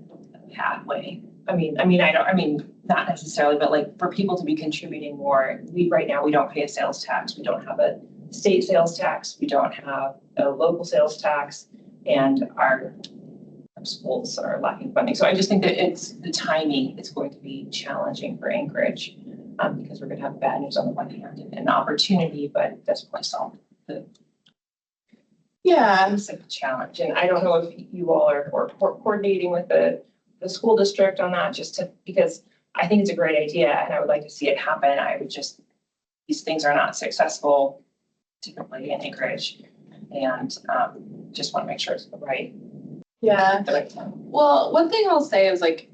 pathway. Not necessarily, but like for people to be contributing more. Right now, we don't pay a sales tax. We don't have a state sales tax. We don't have a local sales tax, and our schools are lacking funding. So I just think that the timing is going to be challenging for Anchorage because we're going to have bad news on the one hand and an opportunity, but doesn't really solve the challenge. And I don't know if you all are coordinating with the school district on that, because I think it's a great idea and I would like to see it happen. These things are not successful typically in Anchorage, and just want to make sure it's the right. Yeah. The right time. Well, one thing I'll say is like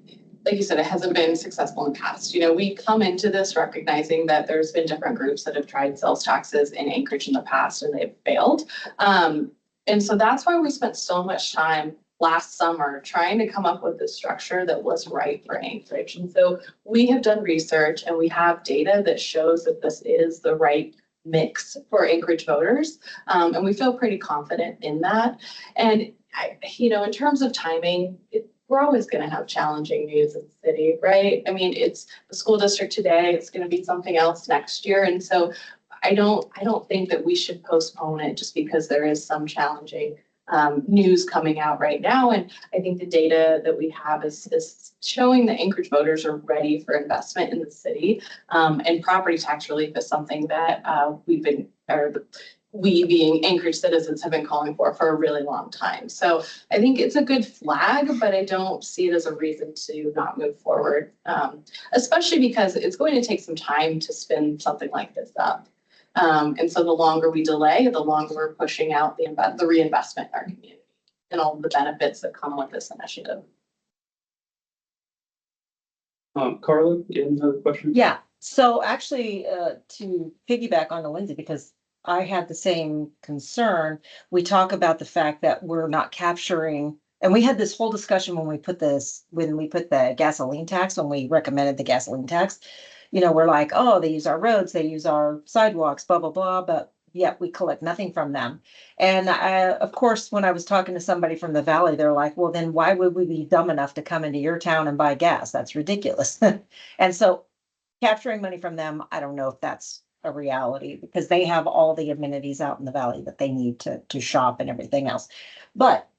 you said, it hasn't been successful in the past. We come into this recognizing that there's been different groups that have tried sales taxes in Anchorage in the past and they've failed. And so that's why we spent so much time last summer trying to come up with this structure that was right for Anchorage. And so we have done research and we have data that shows that this is the right mix for Anchorage voters. And we feel pretty confident in that. And in terms of timing, we're always going to have challenging news in the city, right? I mean, it's the school district today, it's going to be something else next year. And so I don't think that we should postpone it just because there is some challenging news coming out right now. And I think the data that we have is showing that Anchorage voters are ready for investment in the city. And property tax relief is something that we being Anchorage citizens have been calling for a really long time. So I think it's a good flag, but I don't see it as a reason to not move forward, especially because it's going to take some time to spin something like this up. And so the longer we delay, the longer we're pushing out the reinvestment in our community and all the benefits that come with this initiative. Carla, you have another question? Yeah, so actually, to piggyback on Lindsay, because I had the same concern, we talk about the fact that we're not capturing, and we had this whole discussion when we put the gasoline tax, when we recommended the gasoline tax. We're like, oh, they use our roads, they use our sidewalks, blah, blah, blah, but yet we collect nothing from them. And of course, when I was talking to somebody from the valley, they're like, well, then why would we be dumb enough to come into your town and buy gas? That's ridiculous. And so capturing money from them, I don't know if that's a reality because they have all the amenities out in the valley that they need to shop and everything else. But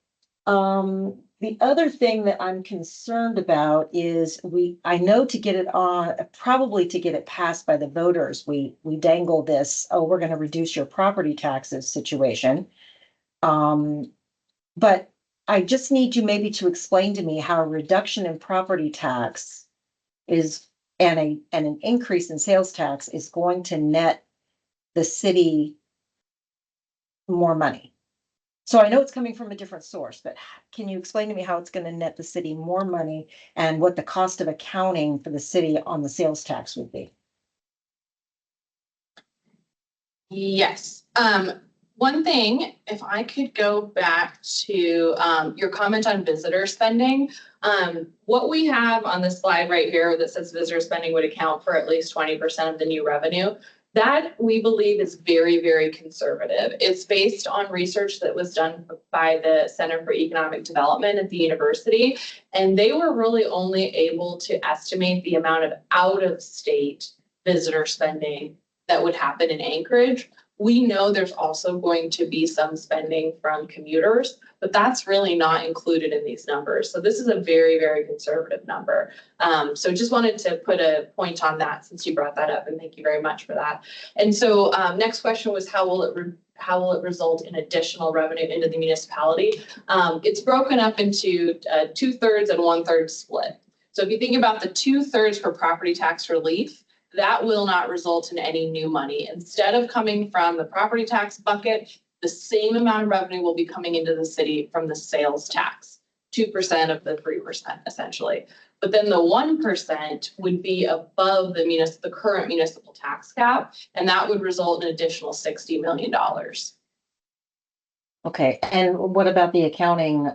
the other thing that I'm concerned about is I know to get it on, probably to get it passed by the voters, we dangle this, oh, we're going to reduce your property taxes situation. But I just need you maybe to explain to me how a reduction in property tax is and an increase in sales tax is going to net the city more money. So I know it's coming from a different source, but can you explain to me how it's going to net the city more money and what the cost of accounting for the city on the sales tax would be? Yes. One thing, if I could go back to your comment on visitor spending, what we have on this slide right here that says visitor spending would account for at least 20% of the new revenue. That we believe is very, very conservative. It's based on research that was done by the Center for Economic Development at the university. And they were really only able to estimate the amount of out-of-state visitor spending that would happen in Anchorage. We know there's also going to be some spending from commuters, but that's really not included in these numbers. So this is a very, very conservative number. So just wanted to put a point on that since you brought that up, and thank you very much for that. And so next question was how will it result in additional revenue into the municipality? It's broken up into 2/3 and 1/3 split. So if you think about the 2/3 for property tax relief, that will not result in any new money. Instead of coming from the property tax bucket, the same amount of revenue will be coming into the city from the sales tax, 2% of the 3% essentially. But then the 1% would be above the current municipal tax cap, and that would result in an additional $60 million. Okay, and what about the accounting,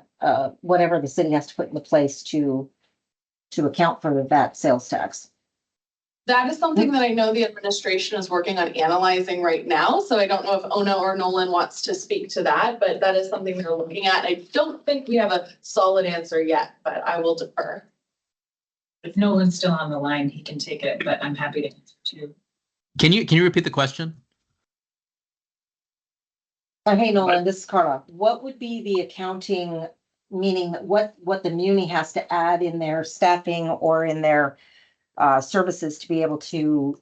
whatever the city has to put into place to account for that sales tax? That is something that I know the administration is working on analyzing right now. So I don't know if Ona or Nolan wants to speak to that, but that is something they're looking at. I don't think we have a solid answer yet, but I will defer. If Nolan's still on the line, he can take it, but I'm happy to answer too. Can you repeat the question? Hey, Nolan, this is Carla. What would be the accounting, meaning what the muni has to add in their staffing or in their services to be able to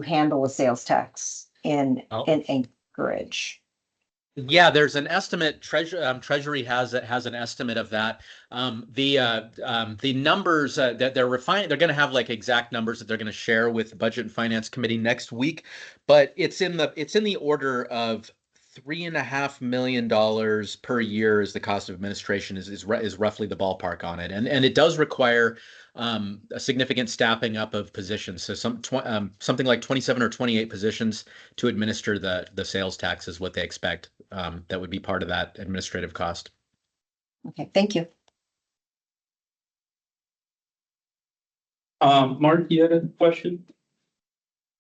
handle a sales tax in Anchorage? Yeah, there's an estimate. Treasury has an estimate of that. The numbers that they're refining, they're going to have like exact numbers that they're going to share with the Budget and Finance Committee next week. But it's in the order of $3.5 million per year is the cost of administration is roughly the ballpark on it, and it does require a significant staffing up of positions. So something like 27 or 28 positions to administer the sales tax is what they expect. That would be part of that administrative cost. Okay, thank you. Mark, you had a question?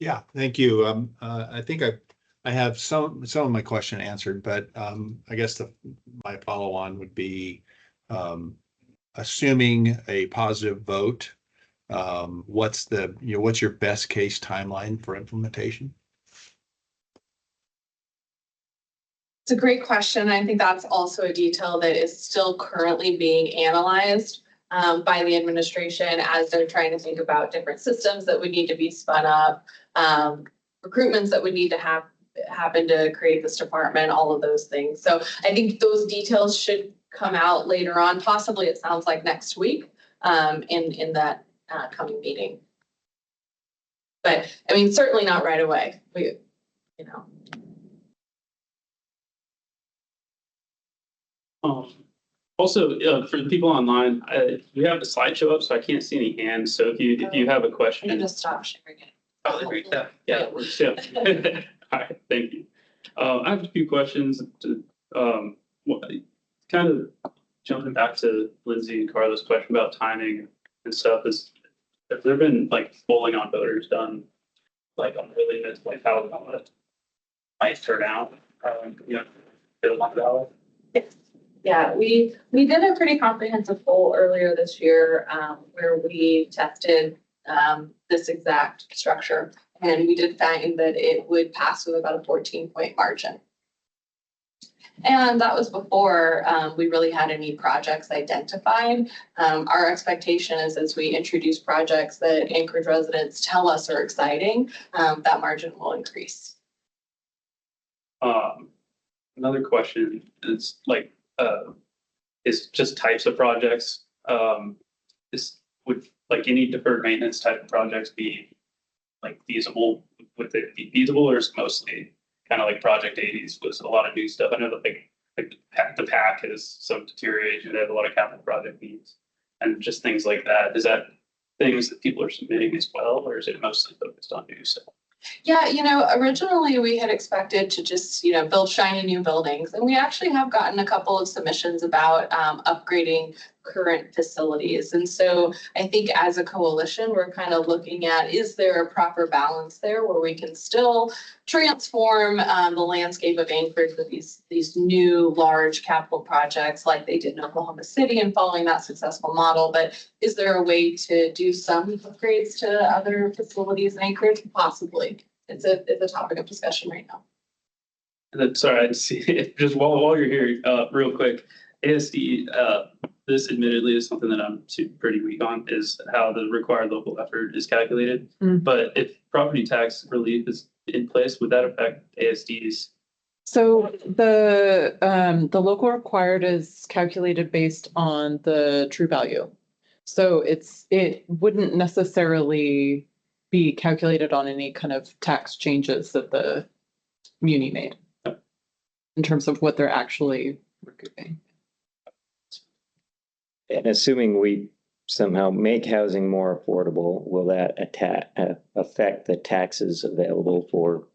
Yeah, thank you. I think I have some of my question answered, but I guess my follow-on would be assuming a positive vote, what's your best case timeline for implementation? It's a great question. I think that's also a detail that is still currently being analyzed by the administration as they're trying to think about different systems that would need to be spun up, recruitments that would need to happen to create this department, all of those things. So I think those details should come out later on, possibly it sounds like next week in that coming meeting. But I mean, certainly not right away. Also, for the people online, we have the slideshow up, so I can't see any hands. So if you have a question, And just stop sharing it. oh, there we go. Yeah, that works. Yeah. All right, thank you. I have a few questions. Kind of jumping back to Lindsay and Carla's question about timing and stuff. Has there been like polling on voters done, like on willingness, like how it might turn out? Bit along that way. Yes. Yeah, we did a pretty comprehensive poll earlier this year where we tested this exact structure, and we did find that it would pass with about a 14-point margin. And that was before we really had any projects identified. Our expectation is as we introduce projects that Anchorage residents tell us are exciting, that margin will increase. Another question is like, is just types of projects. Would like any deferred maintenance type of projects be like feasible? Would it be feasible, or is it mostly kind of like Project 80s was a lot of new stuff? I know that the PAC has some deterioration. They have a lot of capital project needs and just things like that. Is that things that people are submitting as well, or is it mostly focused on new stuff? Yeah, originally we had expected to just, build shiny new buildings, and we actually have gotten a couple of submissions about upgrading current facilities. And so I think as a coalition, we're kind of looking at, is there a proper balance there where we can still transform the landscape of Anchorage with these new large capital projects like they did in Oklahoma City and following that successful model. But is there a way to do some upgrades to other facilities in Anchorage? Possibly. It's a topic of discussion right now. And then, sorry, I see, just while you're here, real quick, ASD, this admittedly is something that I'm pretty weak on, is how the required local effort is calculated. But if property tax relief is in place, would that affect ASD's? So the local required is calculated based on the true value. So it wouldn't necessarily be calculated on any kind of tax changes that the muni made in terms of what they're actually recouping. And assuming we somehow make housing more affordable, will that affect the taxes available for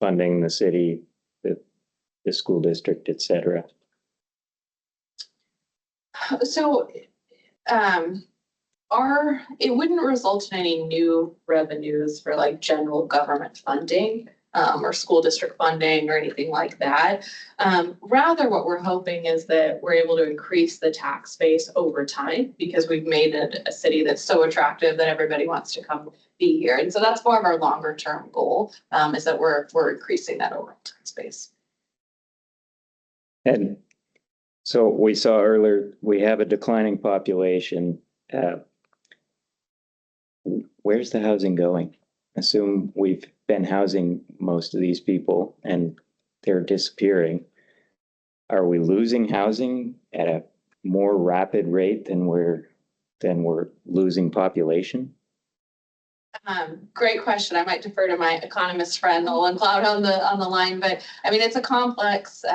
funding the city, the school district, et cetera? So, it wouldn't result in any new revenues for like general government funding, or school district funding or anything like that. Rather, what we're hoping is that we're able to increase the tax base over time because we've made it a city that's so attractive that everybody wants to come be here. And so that's more of our longer term goal, is that we're increasing that overall tax base. And so we saw earlier, we have a declining population. Where's the housing going? Assume we've been housing most of these people and they're disappearing. Are we losing housing at a more rapid rate than we're losing population? Great question. I might defer to my economist friend Nolan Cloud on the line, but I mean, it's a complex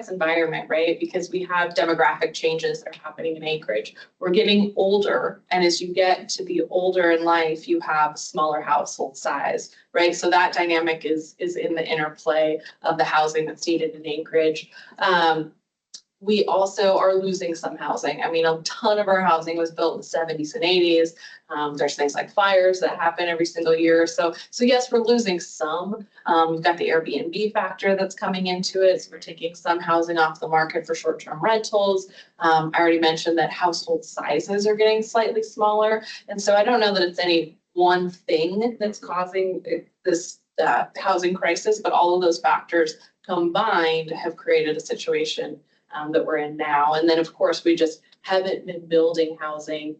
environment, right? Because we have demographic changes that are happening in Anchorage. We're getting older, and as you get to be older in life, you have smaller household size, right? So that dynamic is in the interplay of the housing that's needed in Anchorage. We also are losing some housing. I mean, a ton of our housing was built in the 70s and 80s. There's things like fires that happen every single year. So yes, we're losing some. We've got the Airbnb factor that's coming into it. So we're taking some housing off the market for short-term rentals. I already mentioned that household sizes are getting slightly smaller. And so I don't know that it's any one thing that's causing this housing crisis, but all of those factors combined have created a situation that we're in now. And then, of course, we just haven't been building housing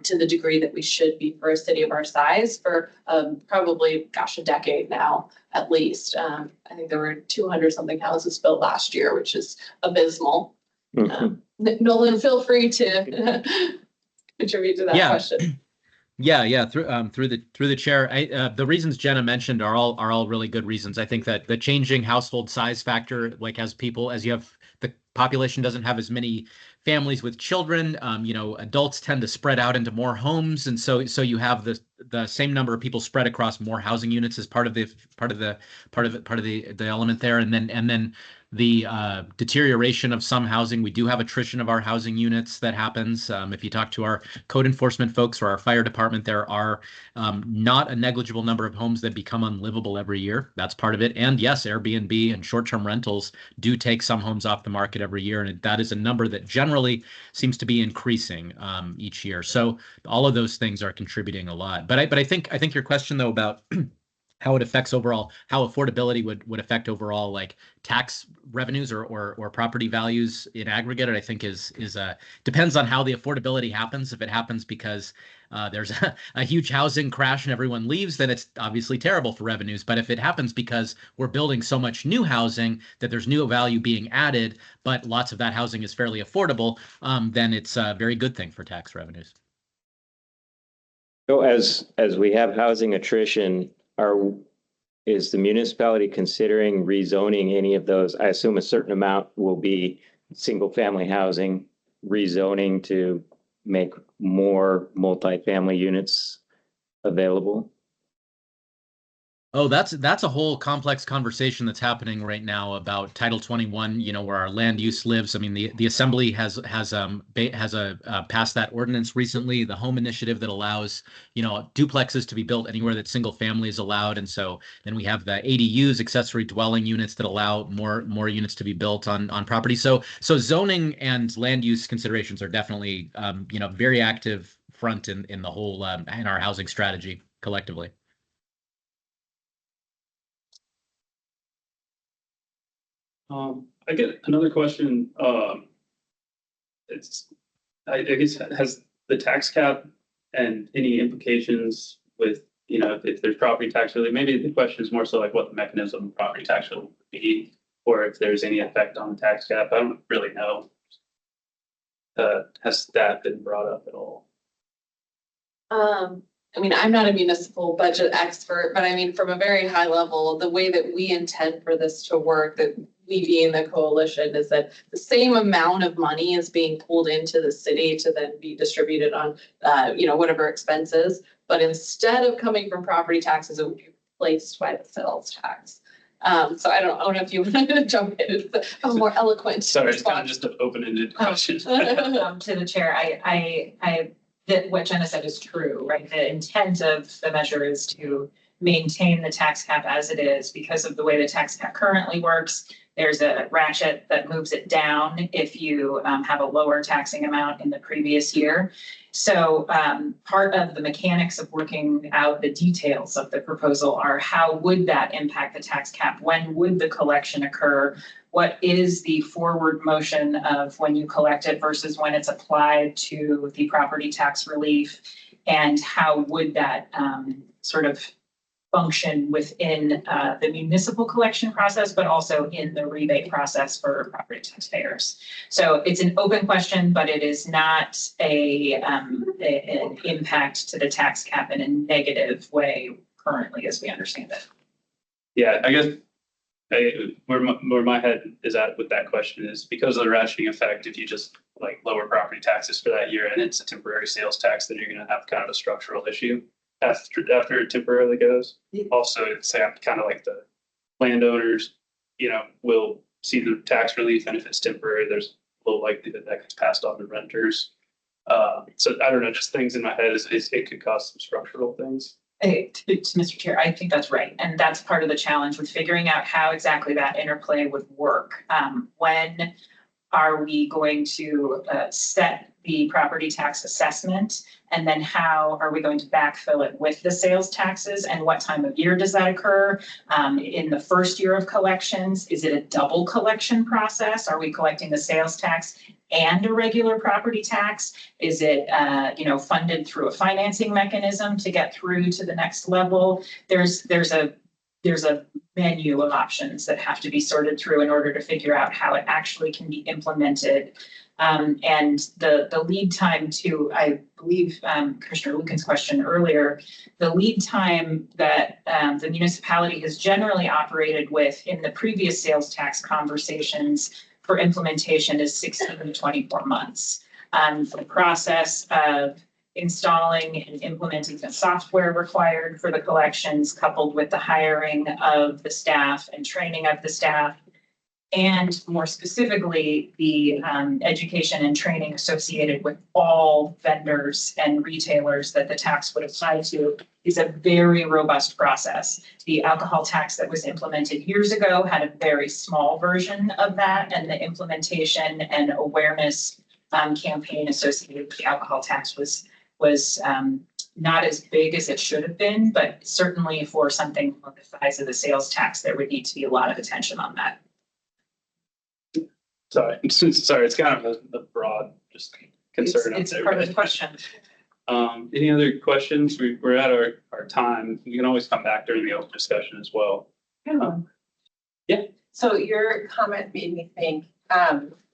to the degree that we should be for a city of our size for probably, a decade now, at least. I think there were 200 something houses built last year, which is abysmal. Nolan, feel free to contribute to that question. Yeah. Through the chair, the reasons Jenna mentioned are all really good reasons. I think that the changing household size factor, like as you have the population doesn't have as many families with children, adults tend to spread out into more homes, and so you have the same number of people spread across more housing units as part of the element there, and then the deterioration of some housing. We do have attrition of our housing units that happens. If you talk to our code enforcement folks or our fire department, there are not a negligible number of homes that become unlivable every year. That's part of it. And yes, Airbnb and short-term rentals do take some homes off the market every year. And that is a number that generally seems to be increasing each year. So all of those things are contributing a lot. But I think your question, though, about how it affects overall, how affordability would affect overall like tax revenues or property values in aggregate, I think is depends on how the affordability happens. If it happens because there's a huge housing crash and everyone leaves, then it's obviously terrible for revenues. But if it happens because we're building so much new housing that there's new value being added, but lots of that housing is fairly affordable, then it's a very good thing for tax revenues. So as we have housing attrition, is the municipality considering rezoning any of those? I assume a certain amount will be single family housing, rezoning to make more multifamily units available. Oh, that's a whole complex conversation that's happening right now about Title 21, where our land use lives. I mean, the Assembly has passed that ordinance recently, the home initiative that allows, duplexes to be built anywhere that single family is allowed. And so then we have the ADUs, accessory dwelling units, that allow more units to be built on property. So zoning and land use considerations are definitely, very active front in the whole, in our housing strategy collectively. I get another question. I guess, has the tax cap and any implications with, if there's property tax relief, maybe the question is more so like what the mechanism of property tax relief would be, or if there's any effect on the tax cap. I don't really know. Has that been brought up at all? I mean, I'm not a municipal budget expert, but I mean, from a very high level, the way that we intend for this to work, that we being the coalition, is that the same amount of money is being pulled into the city to then be distributed on, whatever expenses. But instead of coming from property taxes, it would be replaced by the sales tax. So I don't know if you want to jump in. It's a more eloquent. Sorry, it's kind of just an open-ended question. To the chair, that what Jenna said is true, right? The intent of the measure is to maintain the tax cap as it is. Because of the way the tax cap currently works, there's a ratchet that moves it down if you have a lower taxing amount in the previous year. So part of the mechanics of working out the details of the proposal are how would that impact the tax cap? When would the collection occur? What is the forward motion of when you collect it versus when it's applied to the property tax relief? And how would that sort of function within the municipal collection process, but also in the rebate process for property taxpayers? So it's an open question, but it is not an impact to the tax cap in a negative way currently, as we understand it. Yeah, I guess where my head is at with that question is because of the ratcheting effect. If you just like lower property taxes for that year and it's a temporary sales tax, then you're going to have kind of a structural issue after it temporarily goes. Also, it's kind of like the landowners, will see the tax relief, and if it's temporary, there's a little likelihood that gets passed on to renters. So I don't know, just things in my head is it could cause some structural things. Mr. Chair, I think that's right. And that's part of the challenge with figuring out how exactly that interplay would work. When are we going to set the property tax assessment? And then how are we going to backfill it with the sales taxes? And what time of year does that occur? In the first year of collections, is it a double collection process? Are we collecting the sales tax and a regular property tax? Is it, funded through a financing mechanism to get through to the next level? There's a menu of options that have to be sorted through in order to figure out how it actually can be implemented. And the lead time to, I believe, Commissioner Lucan's question earlier, the lead time that the municipality has generally operated with in the previous sales tax conversations for implementation is 16 to 24 months. The process of installing and implementing the software required for the collections, coupled with the hiring of the staff and training of the staff, and more specifically, the education and training associated with all vendors and retailers that the tax would apply to, is a very robust process. The alcohol tax that was implemented years ago had a very small version of that, and the implementation and awareness campaign associated with the alcohol tax was not as big as it should have been, but certainly for something of the size of the sales tax, there would need to be a lot of attention on that. Sorry, it's kind of a broad just concern. It's part of the question. Any other questions? We're at our time. You can always come back during the open discussion as well. Yeah. So your comment made me think,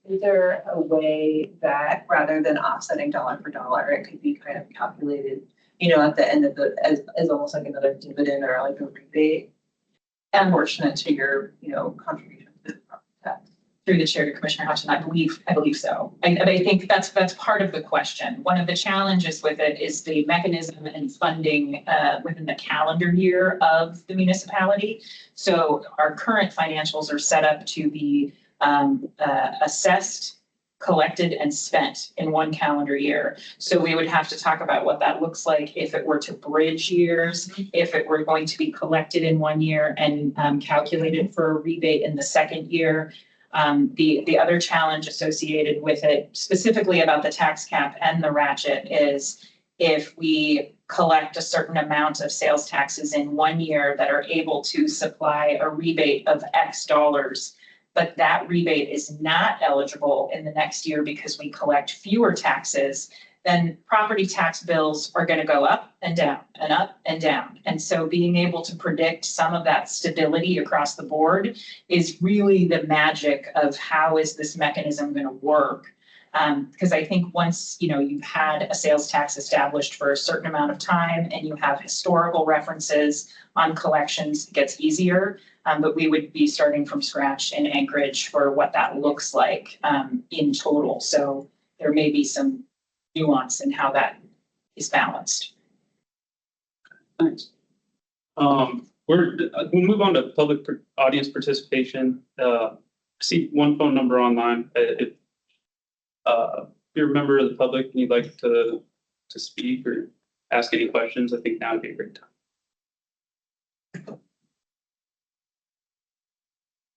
is there a way that rather than offsetting dollar for dollar, it could be kind of calculated, at the end of as almost like another dividend or like a rebate proportionate to your, contribution to the property tax? Through the chair to Commissioner Hutchin, I believe so. I think that's part of the question. One of the challenges with it is the mechanism and funding within the calendar year of the municipality. So our current financials are set up to be assessed, collected, and spent in one calendar year. So we would have to talk about what that looks like if it were to bridge years, if it were going to be collected in one year and calculated for a rebate in the second year. The other challenge associated with it, specifically about the tax cap and the ratchet, is if we collect a certain amount of sales taxes in one year that are able to supply a rebate of X dollars, but that rebate is not eligible in the next year because we collect fewer taxes, then property tax bills are going to go up and down and up and down. And so being able to predict some of that stability across the board is really the magic of how is this mechanism going to work. Because I think once, you know, you've had a sales tax established for a certain amount of time and you have historical references on collections, it gets easier. But we would be starting from scratch in Anchorage for what that looks like in total. So there may be some nuance in how that is balanced. Thanks. We'll move on to public audience participation. See one phone number online. If you're a member of the public and you'd like to speak or ask any questions, I think now would be a great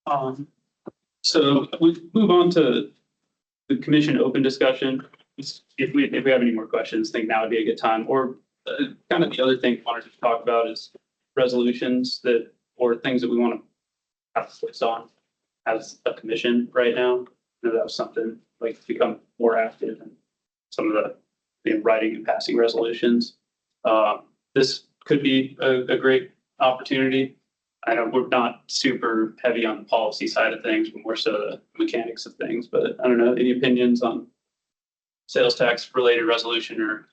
time. So we move on to the commission open discussion. If we have any more questions, I think now would be a good time. Or kind of the other thing we wanted to talk about is resolutions or things that we want to have focused on as a commission right now. I know that was something like to become more active in some of the writing and passing resolutions. This could be a great opportunity. I know we're not super heavy on the policy side of things, but more so the mechanics of things. But I don't know, any opinions on sales tax related resolution or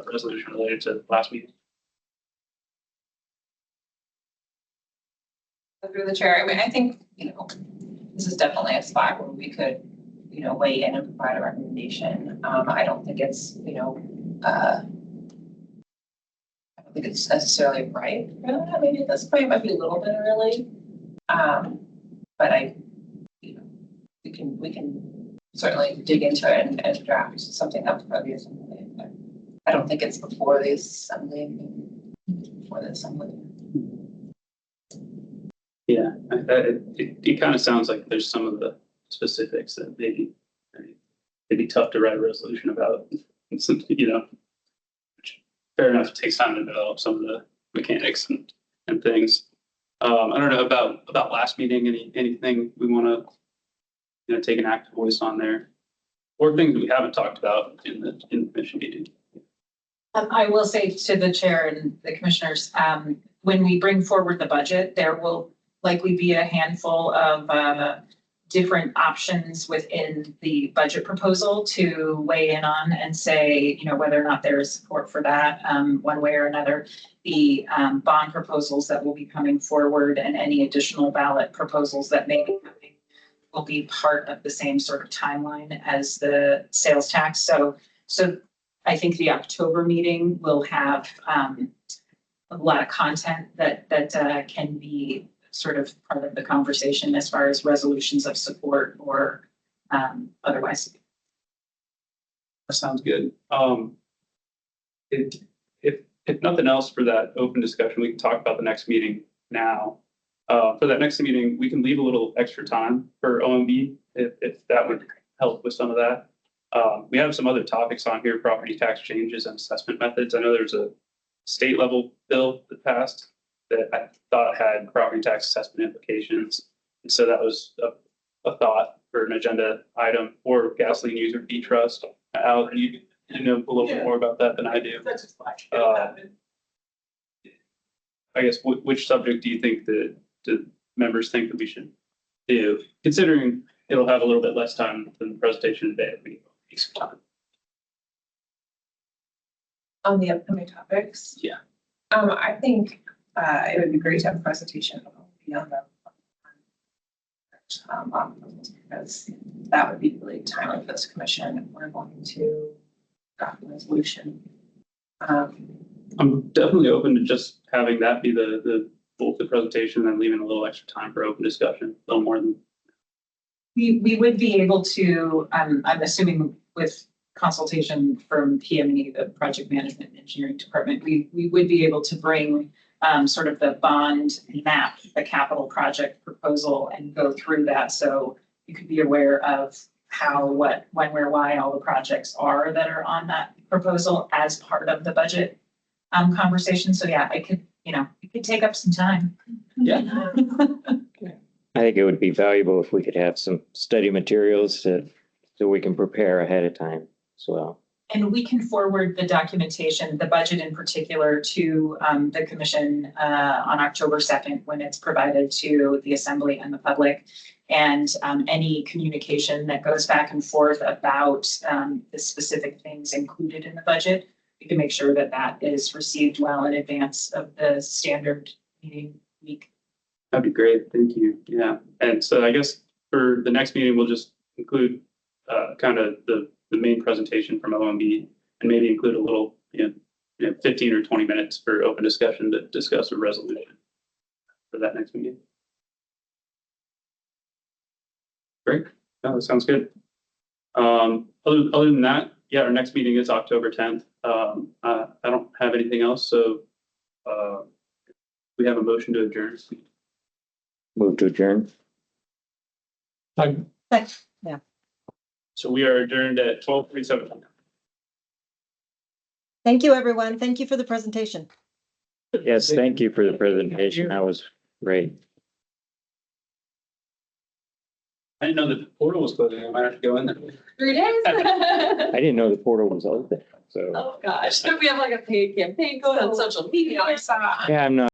resolution related to last meeting? Through the chair, I mean, I think, you know, this is definitely a spot where we could, you know, weigh in and provide a recommendation. I don't think it's, you know, I don't think it's necessarily right. Maybe at this point it might be a little bit early. But you know, we can certainly dig into it and draft something up for the assembly. But I don't think it's before the assembly. Yeah, it kind of sounds like there's some of the specifics that maybe it'd be tough to write a resolution about. You know, fair enough, it takes time to develop some of the mechanics and things. I don't know about last meeting, anything we want to, you know, take an active voice on there, or things we haven't talked about in the commission meeting. I will say to the chair and the commissioners, when we bring forward the budget, there will likely be a handful of different options within the budget proposal to weigh in on and say, you know, whether or not there is support for that one way or another. The bond proposals that will be coming forward and any additional ballot proposals that may be coming will be part of the same sort of timeline as the sales tax. So I think the October meeting will have a lot of content that can be sort of part of the conversation as far as resolutions of support or otherwise. That sounds good. If nothing else for that open discussion, we can talk about the next meeting now. For that next meeting, we can leave a little extra time for OMB if that would help with some of that. We have some other topics on here, property tax changes and assessment methods. I know there's a state level bill that passed that I thought had property tax assessment implications. And so that was a thought for an agenda item or gasoline user fee trust. Al, you know a little bit more about that than I do. I guess which subject do you think that the members think that we should do, considering it'll have a little bit less time than the presentation today? Time. On the upcoming topics? Yeah. I think it would be great to have a presentation beyond the because that would be really timely for this commission if we're going to draft a resolution. I'm definitely open to just having that be the bulk of the presentation and leaving a little extra time for open discussion, a little more than. We would be able to, I'm assuming with consultation from PME, the Project Management and Engineering Department, we would be able to bring sort of the bond map, the capital project proposal and go through that. So you could be aware of how, what, when, where, why all the projects are that are on that proposal as part of the budget conversation. So yeah, it could take up some time. Yeah. I think it would be valuable if we could have some study materials so we can prepare ahead of time as well. And we can forward the documentation, the budget in particular, to the commission on October 2nd when it's provided to the assembly and the public. And any communication that goes back and forth about the specific things included in the budget, we can make sure that that is received well in advance of the standard meeting week. That'd be great. Thank you. Yeah. And so I guess for the next meeting, we'll just include kind of the main presentation from OMB and maybe include a little, 15 or 20 minutes for open discussion to discuss a resolution for that next meeting. Great. No, that sounds good. Other than that, yeah, our next meeting is October 10th. I don't have anything else. So we have a motion to adjourn. Move to adjourn. Thanks. Yeah. So we are adjourned at 12:37. Thank you, everyone. Thank you for the presentation. Yes, thank you for the presentation. That was great. I didn't know that the portal was closing. I might have to go in there. 3 days? I didn't know the portal was open, so. Oh, gosh. We have like a paid campaign going on social media. I saw. Yeah, I'm not